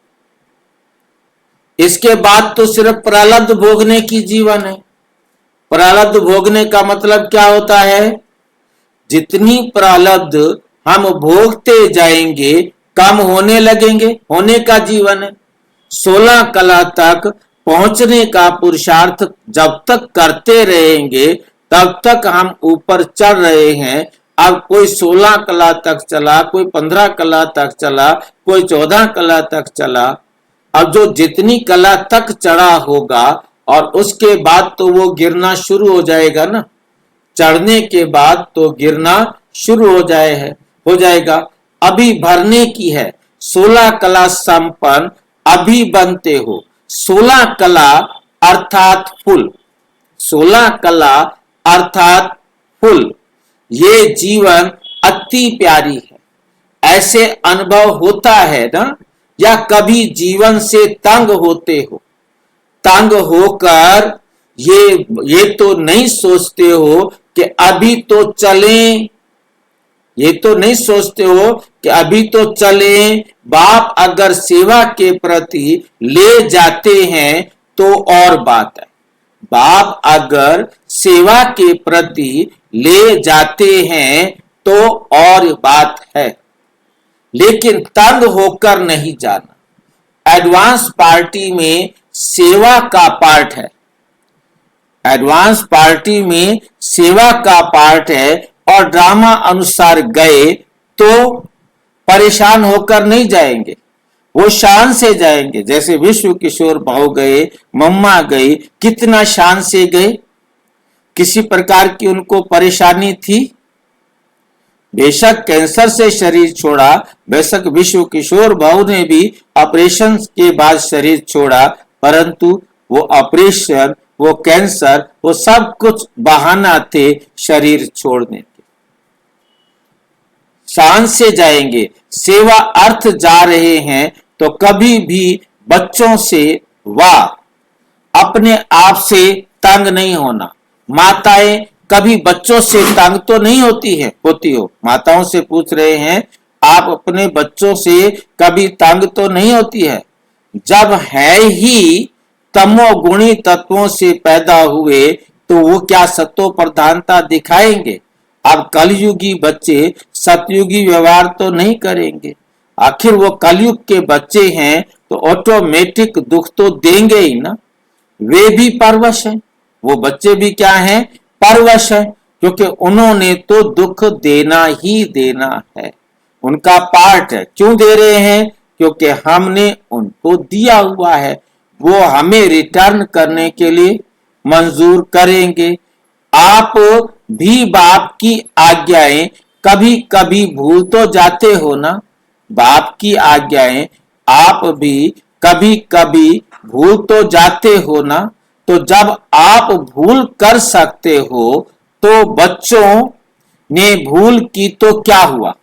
इसके बाद तो सिर्फ प्रारब्ध भोगने की जीवन है। प्रारब्ध भोगने का मतलब क्या होता है? जितनी प्रारब्ध हम भोगते जाएंगे कम होने लगेंगे, होने का जीवन है। 16 कला तक पहुंचने का पुरुषार्थ जब तक करते रहेंगे तब तक हम ऊपर चढ़ रहे हैं। अब कोई 16 कला तक चला, कोई 15 कला तक चला, कोई 14 कला तक चला। अब जो जितनी कला तक चढ़ा होगा और उसके बाद तो वो गिरना शुरू हो जाएगा ना। चढ़ने के बाद तो गिरना शुरू हो जाएगा। अभी भरने की है। 16 कला संपन्न अभी बनते हो। 16 कला अर्थात फुल, 16 कला अर्थात फुल। ये जीवन अति प्यारी है। ऐसे अनुभव होता है ना? या कभी जीवन से तंग होते हो? तंग होकर ये तो नहीं सोचते हो कि अभी तो चलें, ये तो नहीं सोचते हो कि अभी तो चलें। बाप अगर सेवा के प्रति ले जाते हैं तो और बात है। बाप अगर सेवा के प्रति ले जाते हैं तो और बात है, लेकिन तंग होकर नहीं जाना। एडवांस पार्टी में सेवा का पार्ट है, एडवांस पार्टी में सेवा का पार्ट है और ड्रामा अनुसार गए तो परेशान होकर नहीं जाएंगे, वो शान से जाएंगे। जैसे विश्व किशोर भाऊ गए, मम्मा गई, कितना शान से गए। किसी प्रकार की उनको परेशानी थी? बेशक कैंसर से शरीर छोड़ा, बेशक विश्व किशोर भाऊ ने भी ऑपरेशन के बाद शरीर छोड़ा, परंतु वो ऑपरेशन, वो कैंसर, वो सब कुछ बहाना थे शरीर छोड़ने के। शान से जाएंगे। सेवा अर्थ जा रहे हैं तो कभी भी बच्चों से व अपने आप से तंग नहीं होना। माताएं कभी बच्चों से तंग तो नहीं होती हो। माताओं से पूछ रहे हैं, आप अपने बच्चों से कभी तंग तो नहीं होती है? जब है ही तमोगुणी तत्वों से पैदा हुए तो वो क्या सत्व प्रधानता दिखाएंगे? अब कलयुगी बच्चे सतयुगी व्यवहार तो नहीं करेंगे। आखिर वो कलयुग के बच्चे हैं तो ऑटोमेटिक दुख तो देंगे ही ना। वे भी परवश हैं, वो बच्चे भी क्या हैं? परवश हैं, क्योंकि उन्होंने तो दुख देना ही देना है, उनका पार्ट है। क्यों दे रहे हैं? क्योंकि हमने उनको दिया हुआ है, वो हमें रिटर्न करने के लिए मंजूर करेंगे। आप भी बाप की आज्ञाएं कभी कभी भूल तो जाते हो ना। बाप की आज्ञाएं आप भी कभी कभी भूल तो जाते हो ना। तो जब आप भूल कर सकते हो तो बच्चों ने भूल की तो क्या हुआ?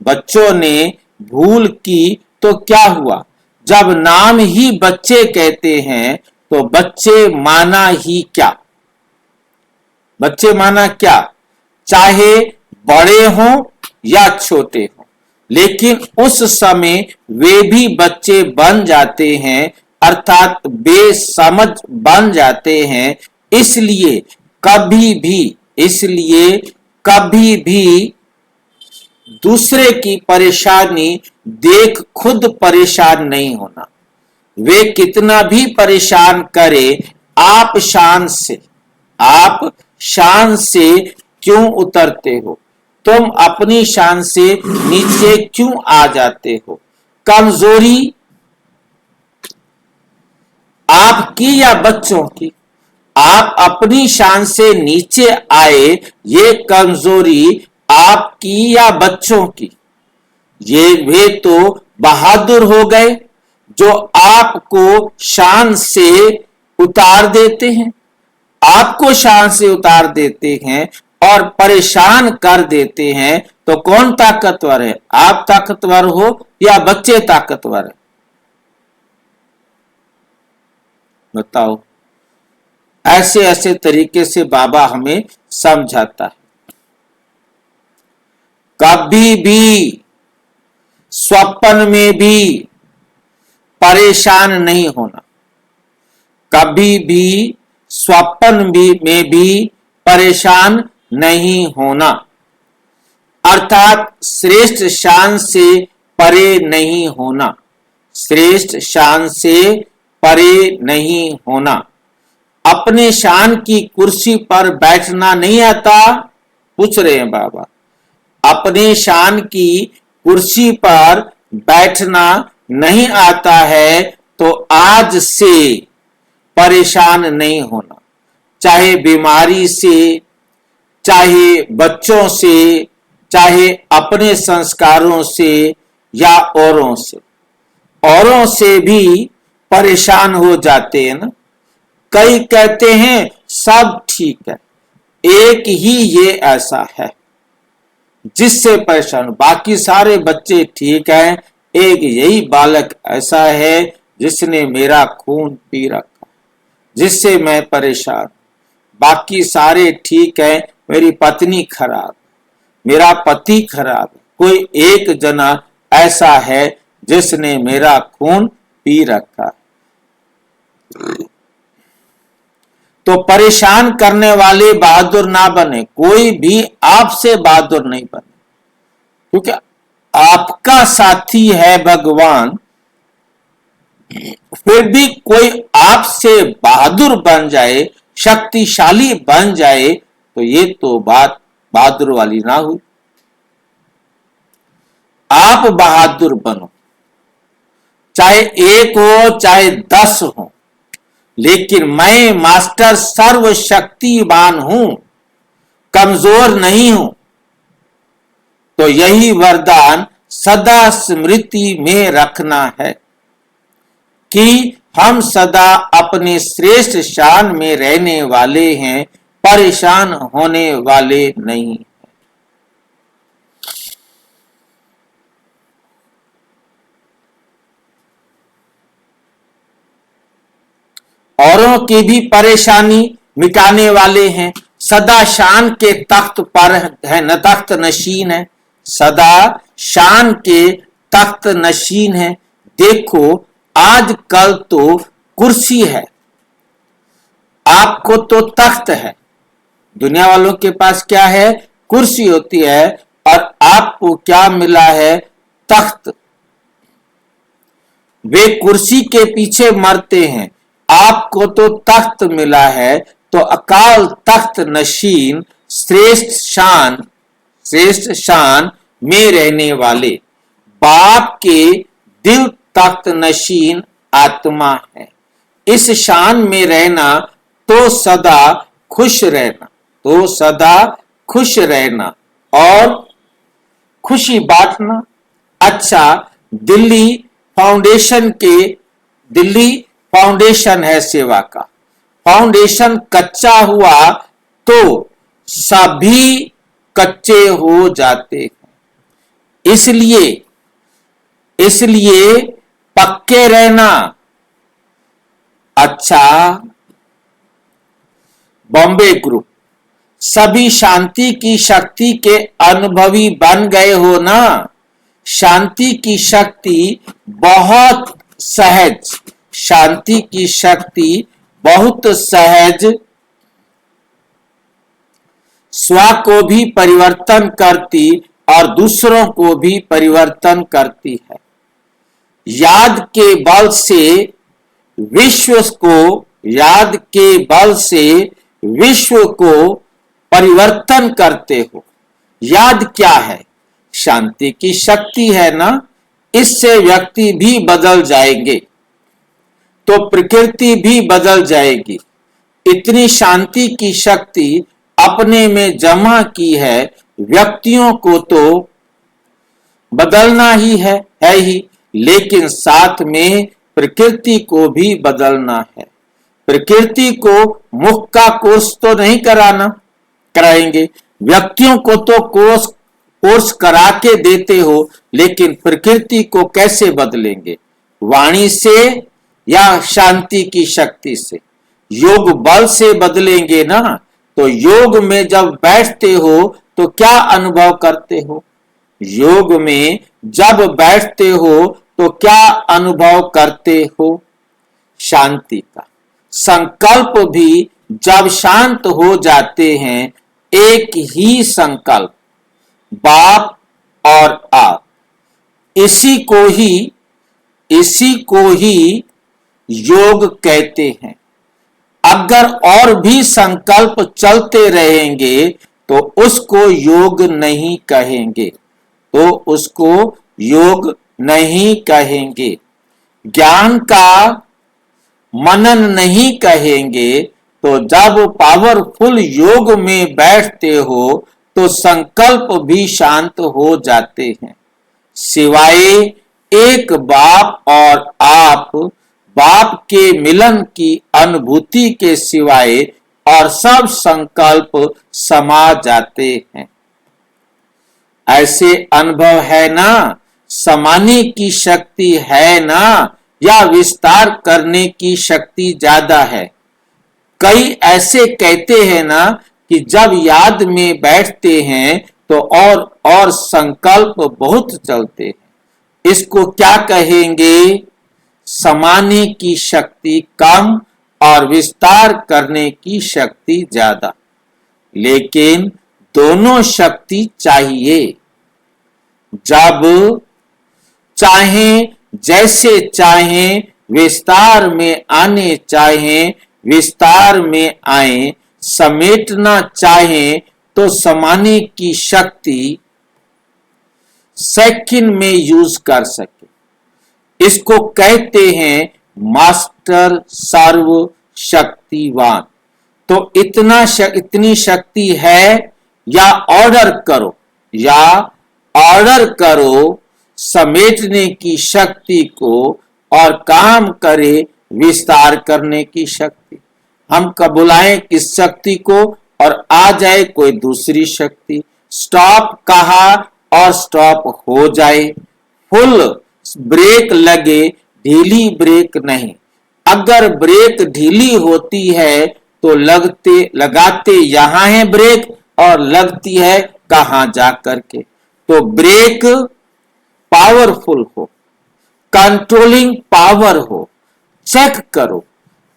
बच्चों ने भूल की तो क्या हुआ? जब नाम ही बच्चे कहते हैं तो बच्चे माना ही क्या? बच्चे माना क्या? चाहे बड़े हों या छोटे हों, लेकिन उस समय वे भी बच्चे बन जाते हैं, अर्थात बेसमझ बन जाते हैं। इसलिए कभी भी दूसरे की परेशानी देख खुद परेशान नहीं होना। वे कितना भी परेशान करे, आप शान से क्यों उतरते हो? तुम अपनी शान से नीचे क्यों आ जाते हो? कमजोरी आपकी या बच्चों की? आप अपनी शान से नीचे आए, ये कमजोरी आपकी या बच्चों की? ये वे तो बहादुर हो गए जो आपको शान से उतार देते हैं, आपको शान से उतार देते हैं और परेशान कर देते हैं। तो कौन ताकतवर है? आप ताकतवर हो या बच्चे ताकतवर है? बताओ। ऐसे ऐसे तरीके से बाबा हमें समझाता है। कभी भी स्वप्न में भी परेशान नहीं होना, कभी भी स्वप्न में भी परेशान नहीं होना, अर्थात श्रेष्ठ शान से परे नहीं होना, श्रेष्ठ शान से परे नहीं होना। अपने शान की कुर्सी पर बैठना नहीं आता? पूछ रहे हैं बाबा। अपने शान की कुर्सी पर बैठना नहीं आता है तो आज से परेशान नहीं होना, चाहे बीमारी से, चाहे बच्चों से, चाहे अपने संस्कारों से या औरों से। औरों से भी परेशान हो जाते हैं ना। कई कहते हैं सब ठीक है, एक ही ये ऐसा है जिससे परेशान, बाकी सारे बच्चे ठीक हैं, एक यही बालक ऐसा है जिसने मेरा खून पी रखा, जिससे मैं परेशान। बाकी सारे ठीक है, मेरी पत्नी खराब, मेरा पति खराब, कोई एक जना ऐसा है जिसने मेरा खून पी रखा। तो परेशान करने वाले बहादुर ना बने, कोई भी आपसे बहादुर नहीं बने, क्योंकि आपका साथी है भगवान। फिर भी कोई आपसे बहादुर बन जाए, शक्तिशाली बन जाए, तो ये तो बात बहादुर वाली ना हुई। आप बहादुर बनो, चाहे एक हो चाहे 10 हो, लेकिन मैं मास्टर सर्वशक्तिवान हूं, कमजोर नहीं हूं। तो यही वरदान सदा स्मृति में रखना है कि हम सदा अपने श्रेष्ठ शान में रहने वाले हैं, परेशान होने वाले नहीं। औरों की भी परेशानी मिटाने वाले हैं, सदा शान के तख्त पर है न, तख्त नशीन है, सदा शान के तख्त नशीन है। देखो आजकल तो कुर्सी है, आपको तो तख्त है। दुनिया वालों के पास क्या है? कुर्सी होती है, और आपको क्या मिला है? तख्त। वे कुर्सी के पीछे मरते हैं, आपको तो तख्त मिला है। तो अकाल तख्त नशीन श्रेष्ठ शान में रहने वाले बाप के दिल तख्त नशीन आत्मा है। इस शान में रहना तो सदा खुश रहना, तो सदा खुश रहना और खुशी बांटना। अच्छा, दिल्ली फाउंडेशन है सेवा का। फाउंडेशन कच्चा हुआ तो सभी कच्चे हो जाते हैं। इसलिए पक्के रहना। अच्छा, बॉम्बे ग्रुप, सभी शांति की शक्ति के अनुभवी बन गए हो ना। शांति की शक्ति बहुत सहज, शांति की शक्ति बहुत सहज स्व को भी परिवर्तन करती और दूसरों को भी परिवर्तन करती है। याद के बल से विश्व को परिवर्तन करते हो। याद क्या है? शांति की शक्ति है ना। इससे व्यक्ति भी बदल जाएंगे तो प्रकृति भी बदल जाएगी। इतनी शांति की शक्ति अपने में जमा की है, व्यक्तियों को तो बदलना ही है ही, लेकिन साथ में प्रकृति को भी बदलना है। प्रकृति को मुख का कोर्स तो नहीं कराएंगे, व्यक्तियों को तो कोर्स करा के देते हो, लेकिन प्रकृति को कैसे बदलेंगे? वाणी से या शांति की शक्ति से? योग बल से बदलेंगे ना। तो योग में जब बैठते हो तो क्या अनुभव करते हो? योग में जब बैठते हो तो क्या अनुभव करते हो? शांति का। संकल्प भी जब शांत हो जाते हैं, एक ही संकल्प, बाप और आप, इसी को ही योग कहते हैं। अगर और भी संकल्प चलते रहेंगे तो उसको योग नहीं कहेंगे, ज्ञान का मनन नहीं कहेंगे। तो जब पावरफुल योग में बैठते हो तो संकल्प भी शांत हो जाते हैं, सिवाय एक बाप और आप, बाप के मिलन की अनुभूति के सिवाय और सब संकल्प समा जाते हैं। ऐसे अनुभव है ना? समाने की शक्ति है ना, या विस्तार करने की शक्ति ज्यादा है? कई ऐसे कहते हैं ना कि जब याद में बैठते हैं तो और संकल्प बहुत चलते हैं। इसको क्या कहेंगे? समाने की शक्ति कम और विस्तार करने की शक्ति ज्यादा। लेकिन दोनों शक्ति चाहिए। जब चाहें, जैसे चाहें, विस्तार में आने चाहें, विस्तार में आए, समेटना चाहें तो समाने की शक्ति सेकंड में यूज कर सके। इसको कहते हैं मास्टर सर्व शक्तिवान। तो इतनी शक्ति है, या ऑर्डर करो समेटने की शक्ति को और काम करे विस्तार करने की शक्ति। हम कब बुलाएं किस शक्ति को और आ जाए कोई दूसरी शक्ति। स्टॉप कहा और स्टॉप हो जाए। फुल ब्रेक लगे, ढीली ब्रेक नहीं। अगर ब्रेक ढीली होती है तो लगाते यहां है ब्रेक और लगती है कहां जा करके। तो ब्रेक पावरफुल हो, कंट्रोलिंग पावर हो। चेक करो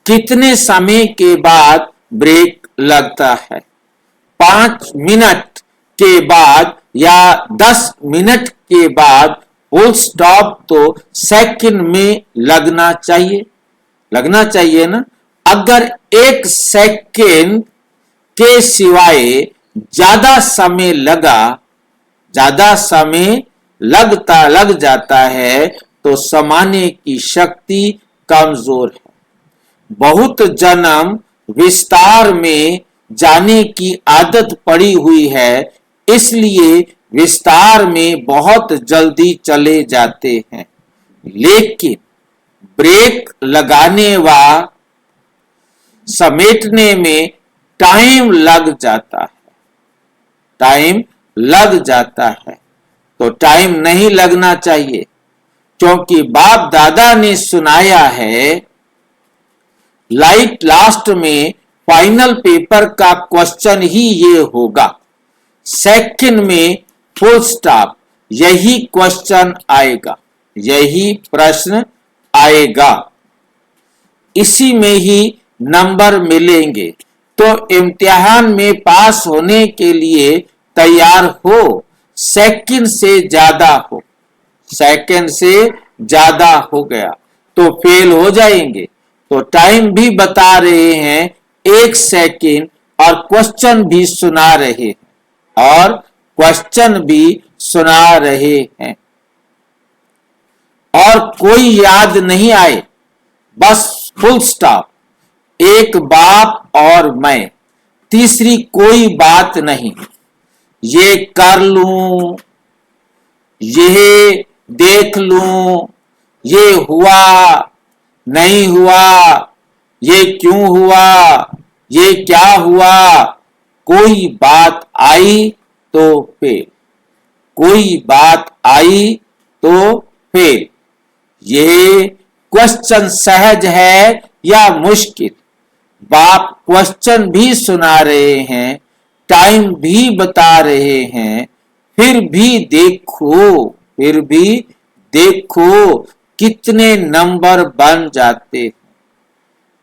कितने समय के बाद ब्रेक लगता है। 5 मिनट के बाद या 10 मिनट के बाद फुल स्टॉप तो सेकंड में लगना चाहिए ना। अगर 1 सेकंड के सिवाय ज्यादा समय लग जाता है तो समाने की शक्ति कमजोर है। बहुत जन्म विस्तार में जाने की आदत पड़ी हुई है, इसलिए विस्तार में बहुत जल्दी चले जाते हैं। लेकिन ब्रेक लगाने व समेटने में टाइम लग जाता है। तो टाइम नहीं लगना चाहिए, क्योंकि बाप दादा ने सुनाया है लास्ट में फाइनल पेपर का क्वेश्चन ही ये होगा। सेकंड में फुल स्टॉप, यही क्वेश्चन आएगा, यही प्रश्न आएगा, इसी में ही नंबर मिलेंगे। तो इम्तिहान में पास होने के लिए तैयार हो। सेकंड से ज्यादा हो गया तो फेल हो जाएंगे। तो टाइम भी बता रहे हैं 1 सेकंड और क्वेश्चन भी सुना रहे हैं और कोई याद नहीं आए, बस फुल स्टॉप। एक बाप और मैं, तीसरी कोई बात नहीं। ये कर लूं, ये देख लूं, ये हुआ नहीं हुआ, ये क्यों हुआ, ये क्या हुआ, कोई बात आई तो फेल, कोई बात आई तो फेल। ये क्वेश्चन सहज है या मुश्किल? बाप क्वेश्चन भी सुना रहे हैं, टाइम भी बता रहे हैं, फिर भी देखो कितने नंबर बन जाते हैं।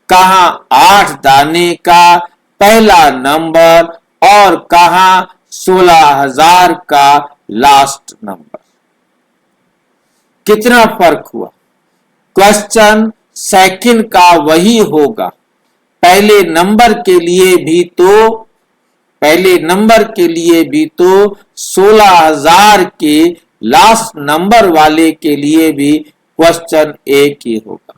कहां 8 दाने का पहला नंबर और कहां 16,000 का लास्ट नंबर। कितना फर्क हुआ? क्वेश्चन सेकंड का वही होगा। पहले नंबर के लिए भी तो 16,000 के लास्ट नंबर वाले के लिए भी क्वेश्चन एक ही होगा।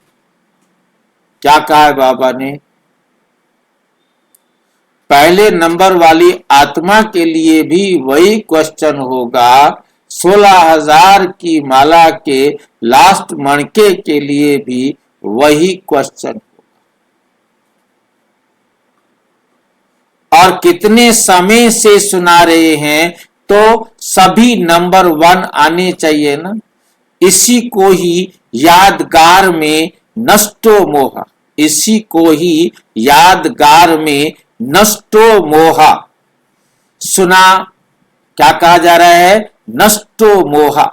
क्या कहा है बाबा ने? पहले नंबर वाली आत्मा के लिए भी वही क्वेश्चन होगा, 16,000 की माला के लास्ट मणके के लिए भी वही क्वेश्चन होगा। और कितने समय से सुना रहे हैं, तो सभी नंबर 1 आने चाहिए ना। इसी को ही यादगार में नष्टो मोहा, इसी को ही यादगार में नष्टो मोहा सुना। क्या कहा जा रहा है? नष्टो मोहा,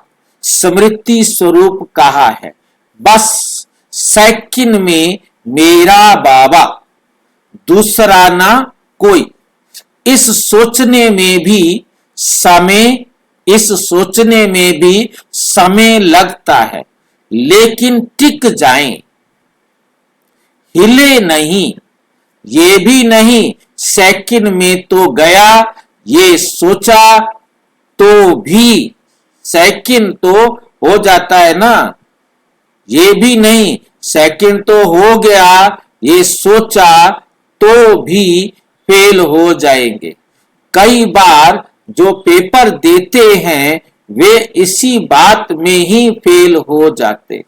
स्मृति स्वरूप कहा है। बस सेकंड में मेरा बाबा, दूसरा ना कोई। इस सोचने में भी समय लगता है, लेकिन टिक जाएं, हिले नहीं। ये भी नहीं सेकंड में तो गया, ये सोचा तो भी सेकंड तो हो जाता है ना। ये भी नहीं सेकंड तो हो गया, ये सोचा तो भी फेल हो जाएंगे। कई बार जो पेपर देते हैं वे इसी बात में ही फेल हो जाते।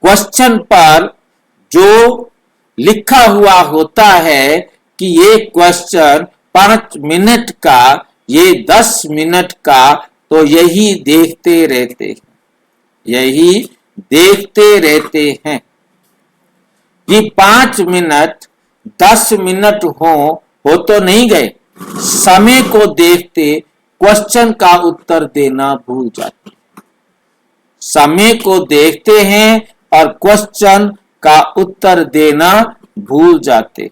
क्वेश्चन पर जो लिखा हुआ होता है कि ये क्वेश्चन 5 मिनट का, ये 10 मिनट का, तो यही देखते रहते हैं कि 5 मिनट 10 मिनट हो तो नहीं गए। समय को देखते क्वेश्चन का उत्तर देना भूल जाते। समय को देखते हैं और क्वेश्चन का उत्तर देना भूल जाते।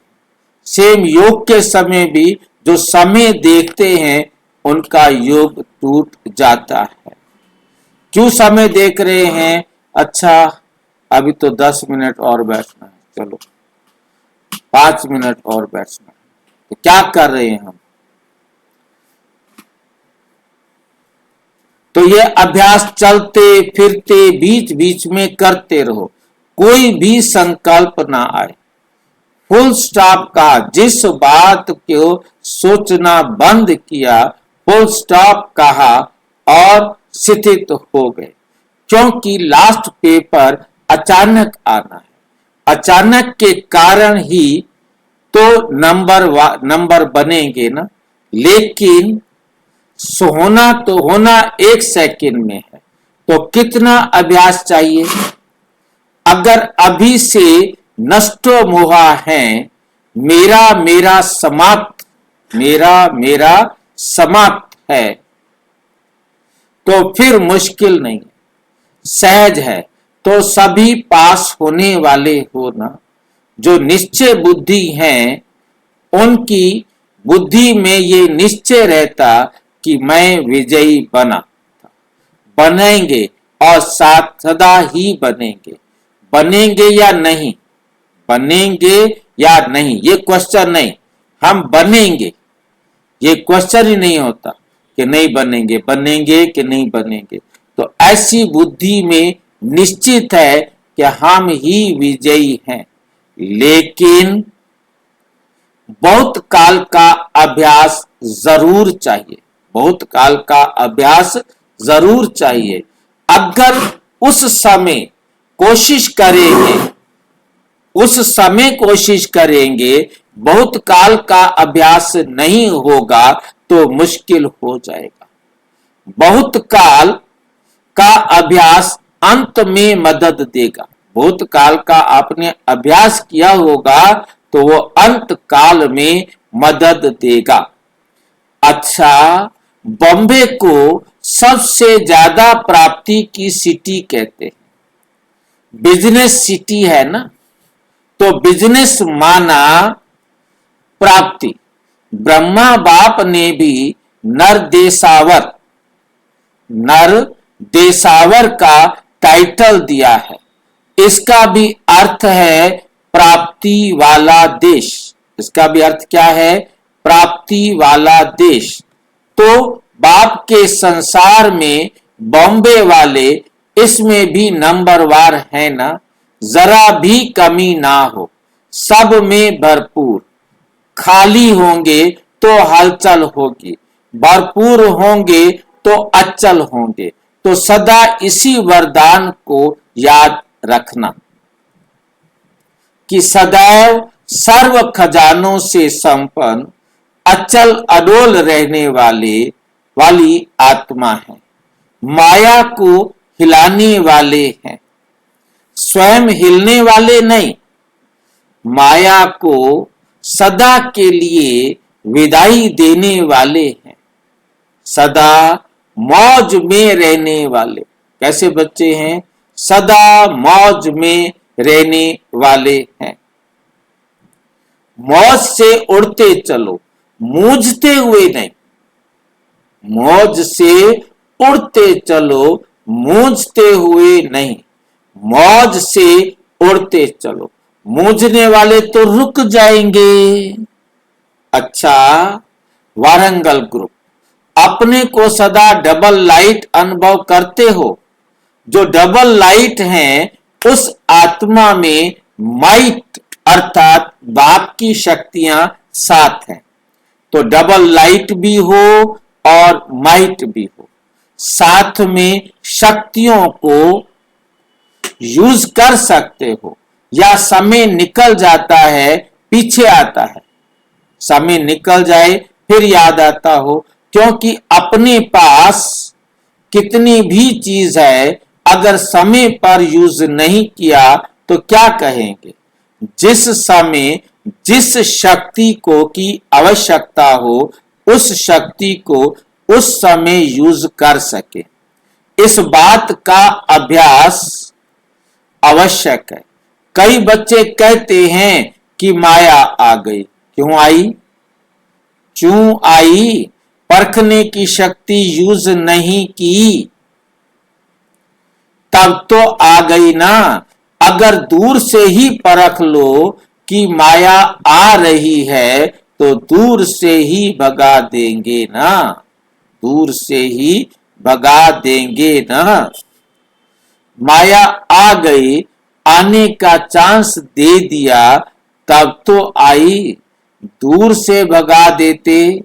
सेम योग के समय भी जो समय देखते हैं उनका योग टूट जाता है। क्यों समय देख रहे हैं? अच्छा अभी तो 10 मिनट और बैठना है, चलो 5 मिनट और बैठना है, तो क्या कर रहे हैं हम? तो ये अभ्यास चलते फिरते बीच बीच में करते रहो, कोई भी संकल्प ना आए। फुल स्टॉप का, जिस बात को सोचना बंद किया फुल स्टॉप कहा और स्थित हो गए। क्योंकि लास्ट पेपर अचानक आना है, अचानक के कारण ही तो नंबर बनेंगे ना। लेकिन होना तो होना 1 सेकंड में है, तो कितना अभ्यास चाहिए? अगर अभी से नष्टो मोहा है, मेरा समाप्त है, तो फिर मुश्किल नहीं, सहज है। तो सभी पास होने वाले हो ना। जो निश्चय बुद्धि हैं, उनकी बुद्धि में ये निश्चय रहता कि मैं विजयी बनेंगे और सदा ही बनेंगे या नहीं, ये क्वेश्चन नहीं, हम बनेंगे, ये क्वेश्चन ही नहीं होता कि नहीं बनेंगे कि नहीं बनेंगे। तो ऐसी बुद्धि में निश्चित है कि हम ही विजयी हैं। लेकिन बहुत काल का अभ्यास जरूर चाहिए, बहुत काल का अभ्यास जरूर चाहिए। अगर उस समय कोशिश करेंगे, उस समय कोशिश करेंगे, बहुत काल का अभ्यास नहीं होगा तो मुश्किल हो जाएगा। बहुत काल का अभ्यास अंत में मदद देगा। बहुत काल का आपने अभ्यास किया होगा तो वो अंत काल में मदद देगा। अच्छा, बॉम्बे को सबसे ज्यादा प्राप्ति की सिटी कहते हैं, बिजनेस सिटी है ना, तो बिजनेस माना प्राप्ति। ब्रह्मा बाप ने भी नरदेशावर का टाइटल दिया है। इसका भी अर्थ है प्राप्ति वाला देश। इसका भी अर्थ क्या है? प्राप्ति वाला देश। तो बाप के संसार में बॉम्बे वाले इसमें भी नंबरवार है ना, जरा भी कमी ना हो, सब में भरपूर। खाली होंगे तो हलचल होगी, भरपूर होंगे तो अचल होंगे। तो सदा इसी वरदान को याद रखना कि सदैव सर्व खजानों से संपन्न, अचल अडोल रहने वाली आत्मा है। माया को हिलाने वाले हैं, स्वयं हिलने वाले नहीं। माया को सदा के लिए विदाई देने वाले हैं, सदा मौज में रहने वाले। कैसे बच्चे हैं? सदा मौज में रहने वाले हैं। मौज से उड़ते चलो, मूझते हुए नहीं। मौज से उड़ते चलो, मूझते हुए नहीं। मौज से उड़ते चलो, मूझने वाले तो रुक जाएंगे। अच्छा, वारंगल ग्रुप, अपने को सदा डबल लाइट अनुभव करते हो। जो डबल लाइट हैं, उस आत्मा में माइट अर्थात बाप की शक्तियां साथ हैं। तो डबल लाइट भी हो और माइट भी हो, साथ में शक्तियों को यूज कर सकते हो। या समय निकल जाता है, पीछे आता है, समय निकल जाए फिर याद आता हो। क्योंकि अपने पास कितनी भी चीज है, अगर समय पर यूज नहीं किया तो क्या कहेंगे? जिस समय जिस शक्ति को की आवश्यकता हो, उस शक्ति को उस समय यूज कर सके, इस बात का अभ्यास आवश्यक है। कई बच्चे कहते हैं कि माया आ गई। क्यों आई? क्यों आई? परखने की शक्ति यूज नहीं की, तब तो आ गई ना। अगर दूर से ही परख लो कि माया आ रही है तो दूर से ही भगा देंगे ना, दूर से ही भगा देंगे ना। माया आ गई, आने का चांस दे दिया, तब तो आई। दूर से भगा देते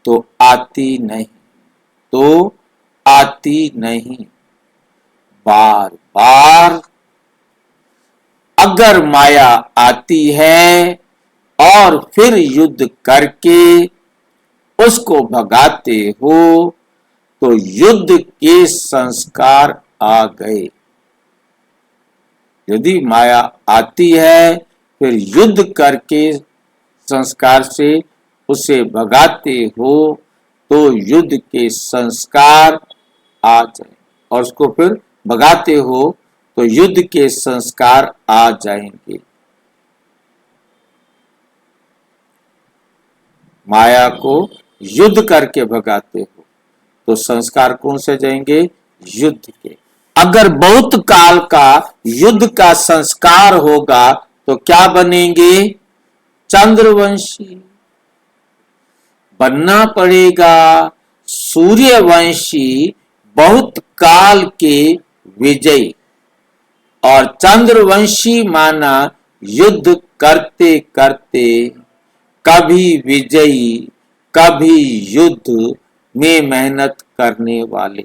तो आती नहीं, तो आती नहीं। बार बार अगर माया आती है और फिर युद्ध करके उसको भगाते हो तो युद्ध के संस्कार आ गए। यदि माया आती है फिर युद्ध करके संस्कार से उसे भगाते हो तो युद्ध के संस्कार आ जाए, और उसको फिर भगाते हो तो युद्ध के संस्कार आ जाएंगे। माया को युद्ध करके भगाते हो तो संस्कार कौन से जाएंगे? युद्ध के। अगर बहुत काल का युद्ध का संस्कार होगा तो क्या बनेंगे? चंद्रवंशी बनना पड़ेगा। सूर्यवंशी बहुत काल के विजयी, और चंद्रवंशी माना युद्ध करते करते कभी विजयी कभी युद्ध में मेहनत करने वाले।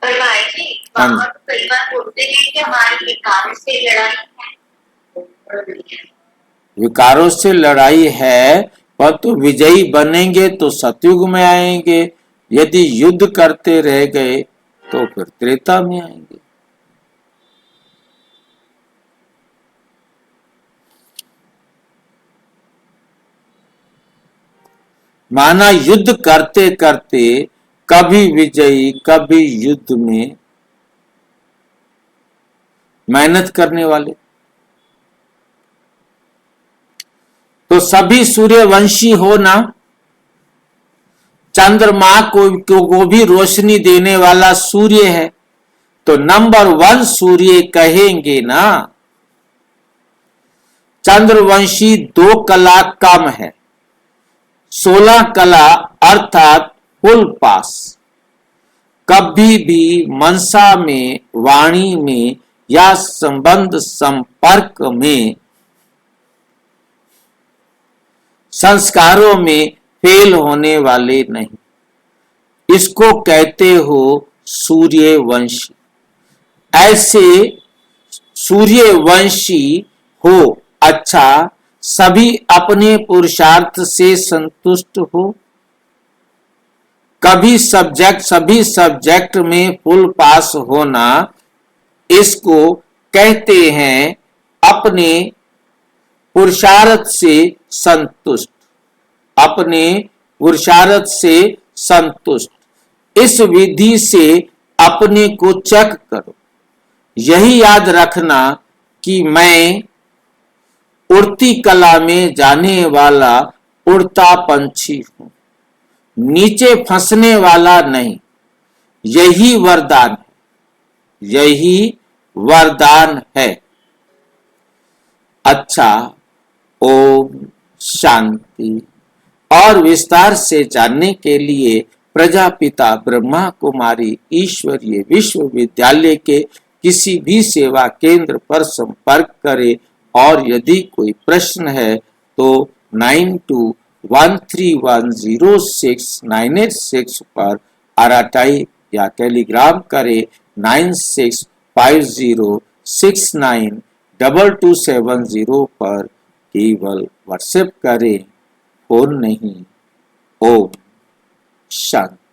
पर भाई जी हाँ जी। बाबा तो कई बार बोलते हैं कि हमारे विकारों से लड़ाई है। विकारों से लड़ाई है, पर तो विजयी बनेंगे तो सतयुग में आएंगे, यदि युद्ध करते रह गए तो फिर त्रेता में आएंगे। माना युद्ध करते करते कभी विजयी कभी युद्ध में मेहनत करने वाले। तो सभी सूर्यवंशी हो ना, चंद्रमा को भी रोशनी देने वाला सूर्य है, तो नंबर 1 सूर्य कहेंगे ना। चंद्रवंशी 2 कला कम है, 16 कला अर्थात फुल पास। कभी भी मनसा में, वाणी में या संबंध संपर्क में, संस्कारों में फेल होने वाले नहीं। इसको कहते हो सूर्यवंशी। ऐसे सूर्यवंशी हो। अच्छा, सभी अपने पुरुषार्थ से संतुष्ट हो। सभी सब्जेक्ट में फुल पास होना, इसको कहते हैं अपने पुरुषार्थ से संतुष्ट। अपने पुरुषार्थ से संतुष्ट। इस विधि से अपने को चेक करो। यही याद रखना कि मैं उड़ती कला में जाने वाला उड़ता पंछी हूं, नीचे फंसने वाला नहीं। यही वरदान है, यही वरदान है। अच्छा, ओम शांति। और विस्तार से जानने के लिए प्रजापिता ब्रह्मा कुमारी ईश्वरीय विश्वविद्यालय के किसी भी सेवा केंद्र पर संपर्क करें। और यदि कोई प्रश्न है तो 9213106986 पर आरटीआई या टेलीग्राम करें। 9650692270 पर केवल व्हाट्सएप करें, फोन नहीं। ओम शांति।